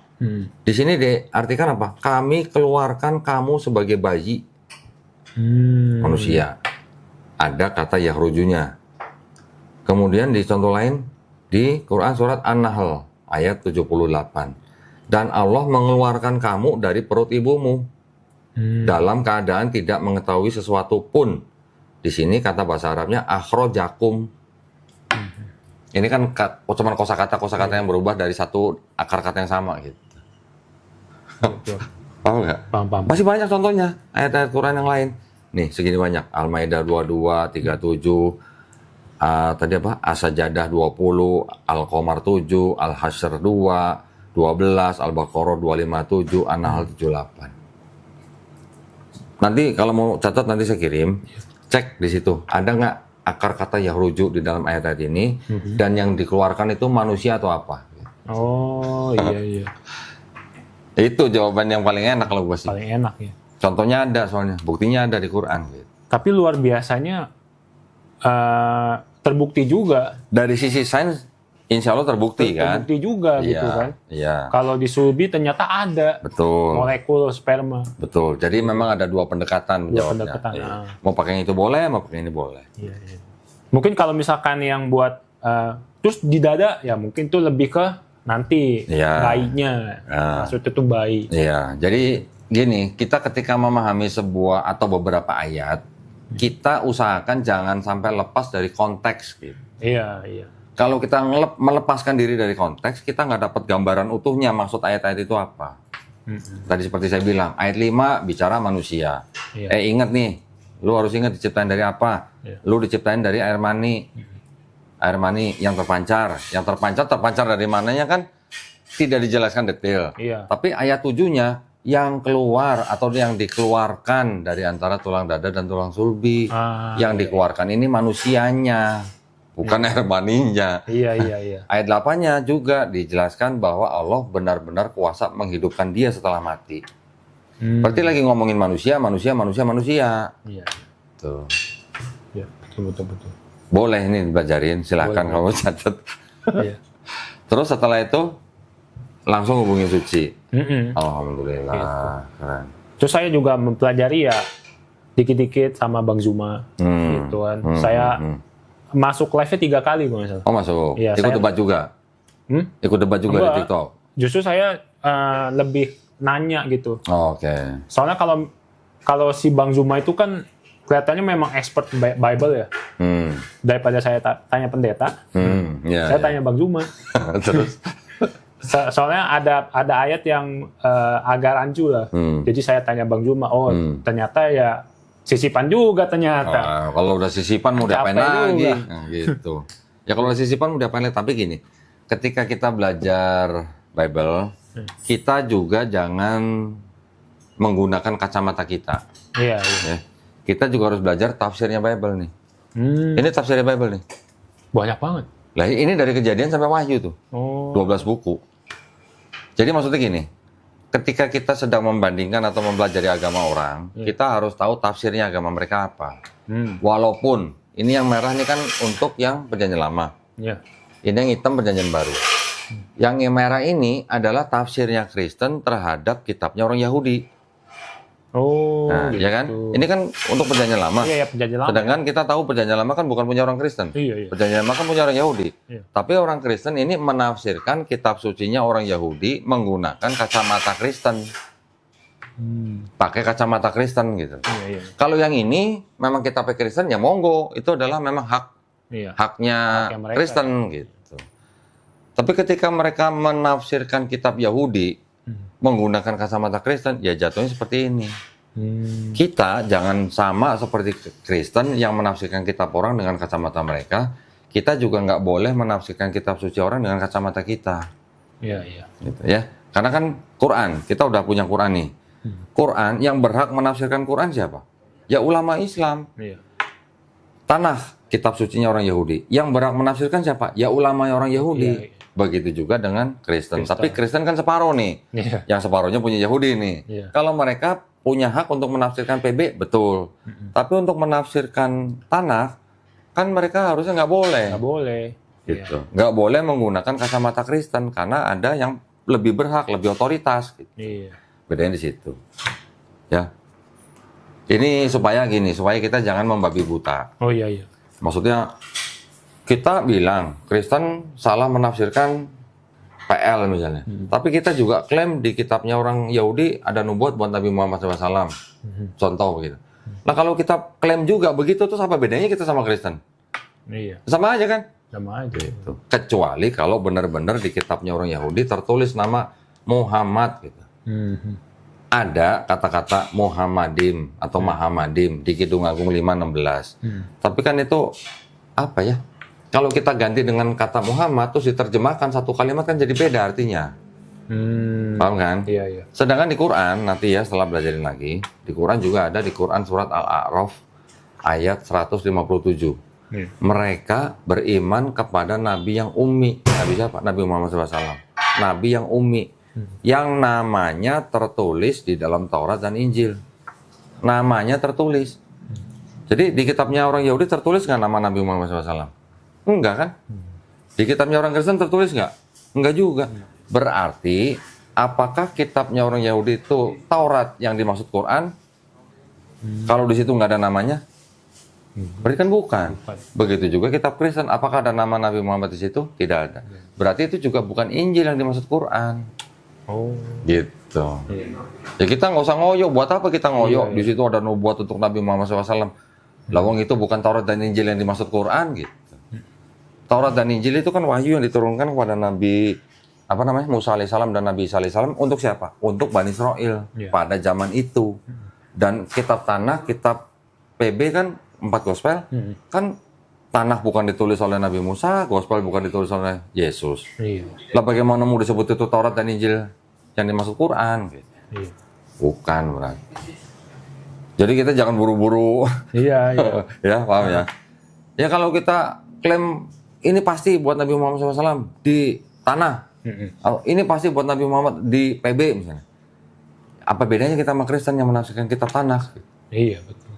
Di sini diartikan apa? Kami keluarkan kamu sebagai bayi. Manusia. Ada kata yakhrujunya. Kemudian di contoh lain di Quran surat An-Nahl ayat 78. Dan Allah mengeluarkan kamu dari perut ibumu dalam keadaan tidak mengetahui sesuatu pun. Di sini kata bahasa Arabnya akhrajakum. Ini kan cuma kosakata yang berubah dari satu akar kata yang sama gitu. Paham nggak? Paham. Masih banyak contohnya ayat-ayat Quran yang lain. Nih segini banyak. Al-Maidah 22, 37. Tadi apa? As-Sajdah 20, Al-Qamar 7, Al-Hasyr 2, 12, Al-Baqarah 257, An-Nahl 78. Nanti kalau mau catat nanti saya kirim, cek di situ. Ada nggak akar kata yakhruju di dalam ayat-ayat ini dan yang dikeluarkan itu manusia atau apa? Oh iya. Itu jawaban yang paling enak kalau gue sih. Paling enak ya. Contohnya ada soalnya, buktinya ada di Quran. Gitu. Tapi luar biasanya terbukti juga. Dari sisi sains, insya Allah terbukti kan? Terbukti juga gitu kan. Iya. Kalau di sulbi ternyata ada Betul. molekul sperma. Betul. Jadi memang ada 2 pendekatan jawabnya. pendekatan, Iya. ah. Mau pakai yang itu boleh, mau pakai yang ini boleh. Iya. Mungkin kalau misalkan yang buat terus di dada ya mungkin tuh lebih ke nanti Iya. bayinya. Maksudnya tuh bayi. Iya. Jadi gini, kita ketika memahami sebuah atau beberapa ayat, kita usahakan jangan sampai lepas dari konteks gitu. Iya. Kalau kita melepaskan diri dari konteks, kita nggak dapat gambaran utuhnya maksud ayat-ayat itu apa. Tadi seperti saya bilang, ayat 5 bicara manusia. Iya. Ingat nih, lu harus ingat diciptain dari apa? Iya. Lu diciptain dari air mani. Air mani yang terpancar. Yang terpancar dari mananya kan tidak dijelaskan detail. Iya. Tapi ayat 7-nya yang keluar atau yang dikeluarkan dari antara tulang dada dan tulang sulbi. Yang dikeluarkan ini manusianya, bukan air maninya. Iya. Ayat 8-nya juga dijelaskan bahwa Allah benar-benar kuasa menghidupkan dia setelah mati. Berarti lagi ngomongin manusia. Iya. Tuh. Iya, betul. Boleh ini dipelajarin, silakan kamu catat. Iya. Terus setelah itu langsung hubungin Suci. Alhamdulillah, Gitu. keren. Terus saya juga mempelajari ya dikit-dikit sama Bang Zuma gitu kan. Saya masuk live-nya 3 kali kalau nggak salah. Oh masuk. Iya, Ikut saya- debat juga. Ikut debat juga Enggak. di TikTok. Justru saya lebih nanya gitu. Oh, oke. Soalnya kalau si Bang Zuma itu kan kelihatannya memang expert Bible ya. Daripada saya tanya pendeta, Iya, saya iya. tanya Bang Zuma. Terus. Soalnya ada ayat yang agak rancu lah. Jadi saya tanya Bang Juma, ternyata ya sisipan juga ternyata. Kalau udah sisipan mau diapain Capek lagi? juga. Nah, gitu. Ya kalau udah sisipan mau diapain lagi? Tapi gini, ketika kita belajar Bible, kita juga jangan menggunakan kacamata kita. Iya. Ya. Kita juga harus belajar tafsirnya Bible nih. Ini tafsirnya Bible nih. Banyak banget. Lah ini dari Kejadian sampai Wahyu tuh. 12 buku. Jadi maksudnya gini, ketika kita sedang membandingkan atau mempelajari agama orang, kita harus tahu tafsirnya agama mereka apa. Walaupun ini yang merah ini kan untuk yang Perjanjian Lama. Iya. Ini yang hitam Perjanjian Baru. Yang merah ini adalah tafsirnya Kristen terhadap kitabnya orang Yahudi. Nah, gitu. ya kan? Ini kan untuk Perjanjian Lama. Iya, Perjanjian Lama. Sedangkan kita tahu Perjanjian Lama kan bukan punya orang Kristen. Iya. Perjanjian Lama kan punya orang Yahudi. Iya. Tapi orang Kristen ini menafsirkan kitab sucinya orang Yahudi menggunakan kacamata Kristen. Pakai kacamata Kristen gitu. Iya. Kalau yang ini memang kitabnya Kristen ya monggo, itu adalah memang Iya. haknya mereka. Kristen gitu. Tapi ketika mereka menafsirkan kitab Yahudi menggunakan kacamata Kristen, ya jatuhnya seperti ini. Kita jangan sama seperti Kristen yang menafsirkan kitab orang dengan kacamata mereka. Kita juga nggak boleh menafsirkan kitab suci orang dengan kacamata kita. Iya. Gitu, ya. Karena kan Quran, kita udah punya Quran nih. Quran yang berhak menafsirkan Quran siapa? Ya ulama Islam. Iya. Tanah kitab sucinya orang Yahudi. Yang berhak menafsirkan siapa? Ya ulama orang Yahudi. Iya. Begitu juga dengan Kristen. Tapi Kristen kan separuh nih. Iya. Yang separuhnya punya Yahudi nih. Iya. Kalau mereka punya hak untuk menafsirkan PB, betul. Tapi untuk menafsirkan Tanakh, kan mereka harusnya nggak boleh. Nggak boleh. Gitu. Nggak boleh menggunakan kacamata Kristen karena ada yang lebih berhak, lebih otoritas. Gitu. Iya. Bedanya di situ. Ya. Ini supaya gini, supaya kita jangan membabi buta. Oh iya. Maksudnya kita bilang Kristen salah menafsirkan PL misalnya. Tapi kita juga klaim di kitabnya orang Yahudi ada nubuat buat Nabi Muhammad SAW. Contoh begitu. Nah kalau kita klaim juga begitu, terus apa bedanya kita sama Kristen? Iya. Sama aja kan? Sama aja. Gitu. Kecuali kalau benar-benar di kitabnya orang Yahudi tertulis nama Muhammad gitu. Ada kata-kata Muhammadim atau Mahamadim di Kidung Agung 5:16. Tapi kan itu apa ya? Kalau kita ganti dengan kata Muhammad terus diterjemahkan satu kalimat kan jadi beda artinya. Paham kan? Iya. Sedangkan di Quran nanti ya setelah belajarin lagi, di Quran juga ada di Quran surat Al-A'raf ayat 157. Mereka beriman kepada Nabi yang ummi. Nabi siapa? Nabi Muhammad SAW. Nabi yang ummi. Yang namanya tertulis di dalam Taurat dan Injil. Namanya tertulis. Jadi di kitabnya orang Yahudi tertulis nggak nama Nabi Muhammad SAW? Enggak kan? Di kitabnya orang Kristen tertulis nggak? Enggak juga. Berarti apakah kitabnya orang Yahudi itu Taurat yang dimaksud Quran? Kalau di situ nggak ada namanya? Berarti kan bukan. Begitu juga kitab Kristen. Apakah ada nama Nabi Muhammad di situ? Tidak ada. Berarti itu juga bukan Injil yang dimaksud Quran. Oh. Gitu. Ya kita nggak usah ngoyo. Buat apa kita ngoyo? Di situ ada nubuat untuk Nabi Muhammad SAW. Lawang itu bukan Taurat dan Injil yang dimaksud Quran gitu. Taurat dan Injil itu kan wahyu yang diturunkan kepada Nabi Musa alaihissalam dan Nabi Isa alaihissalam untuk siapa? Untuk Bani Israel pada zaman itu. Dan kitab Tanakh, kitab PB kan 4 gospel kan Tanakh bukan ditulis oleh Nabi Musa, gospel bukan ditulis oleh Yesus. Iya. Lah bagaimana mau disebut itu Taurat dan Injil yang dimaksud Quran? Gitu. Iya. Bukan berarti. Jadi kita jangan buru-buru. Iya. Ya paham ya. Ya kalau kita klaim ini pasti buat Nabi Muhammad SAW di tanah. Ini pasti buat Nabi Muhammad di PB misalnya. Apa bedanya kita sama Kristen yang menafsirkan kitab Tanakh? Iya betul.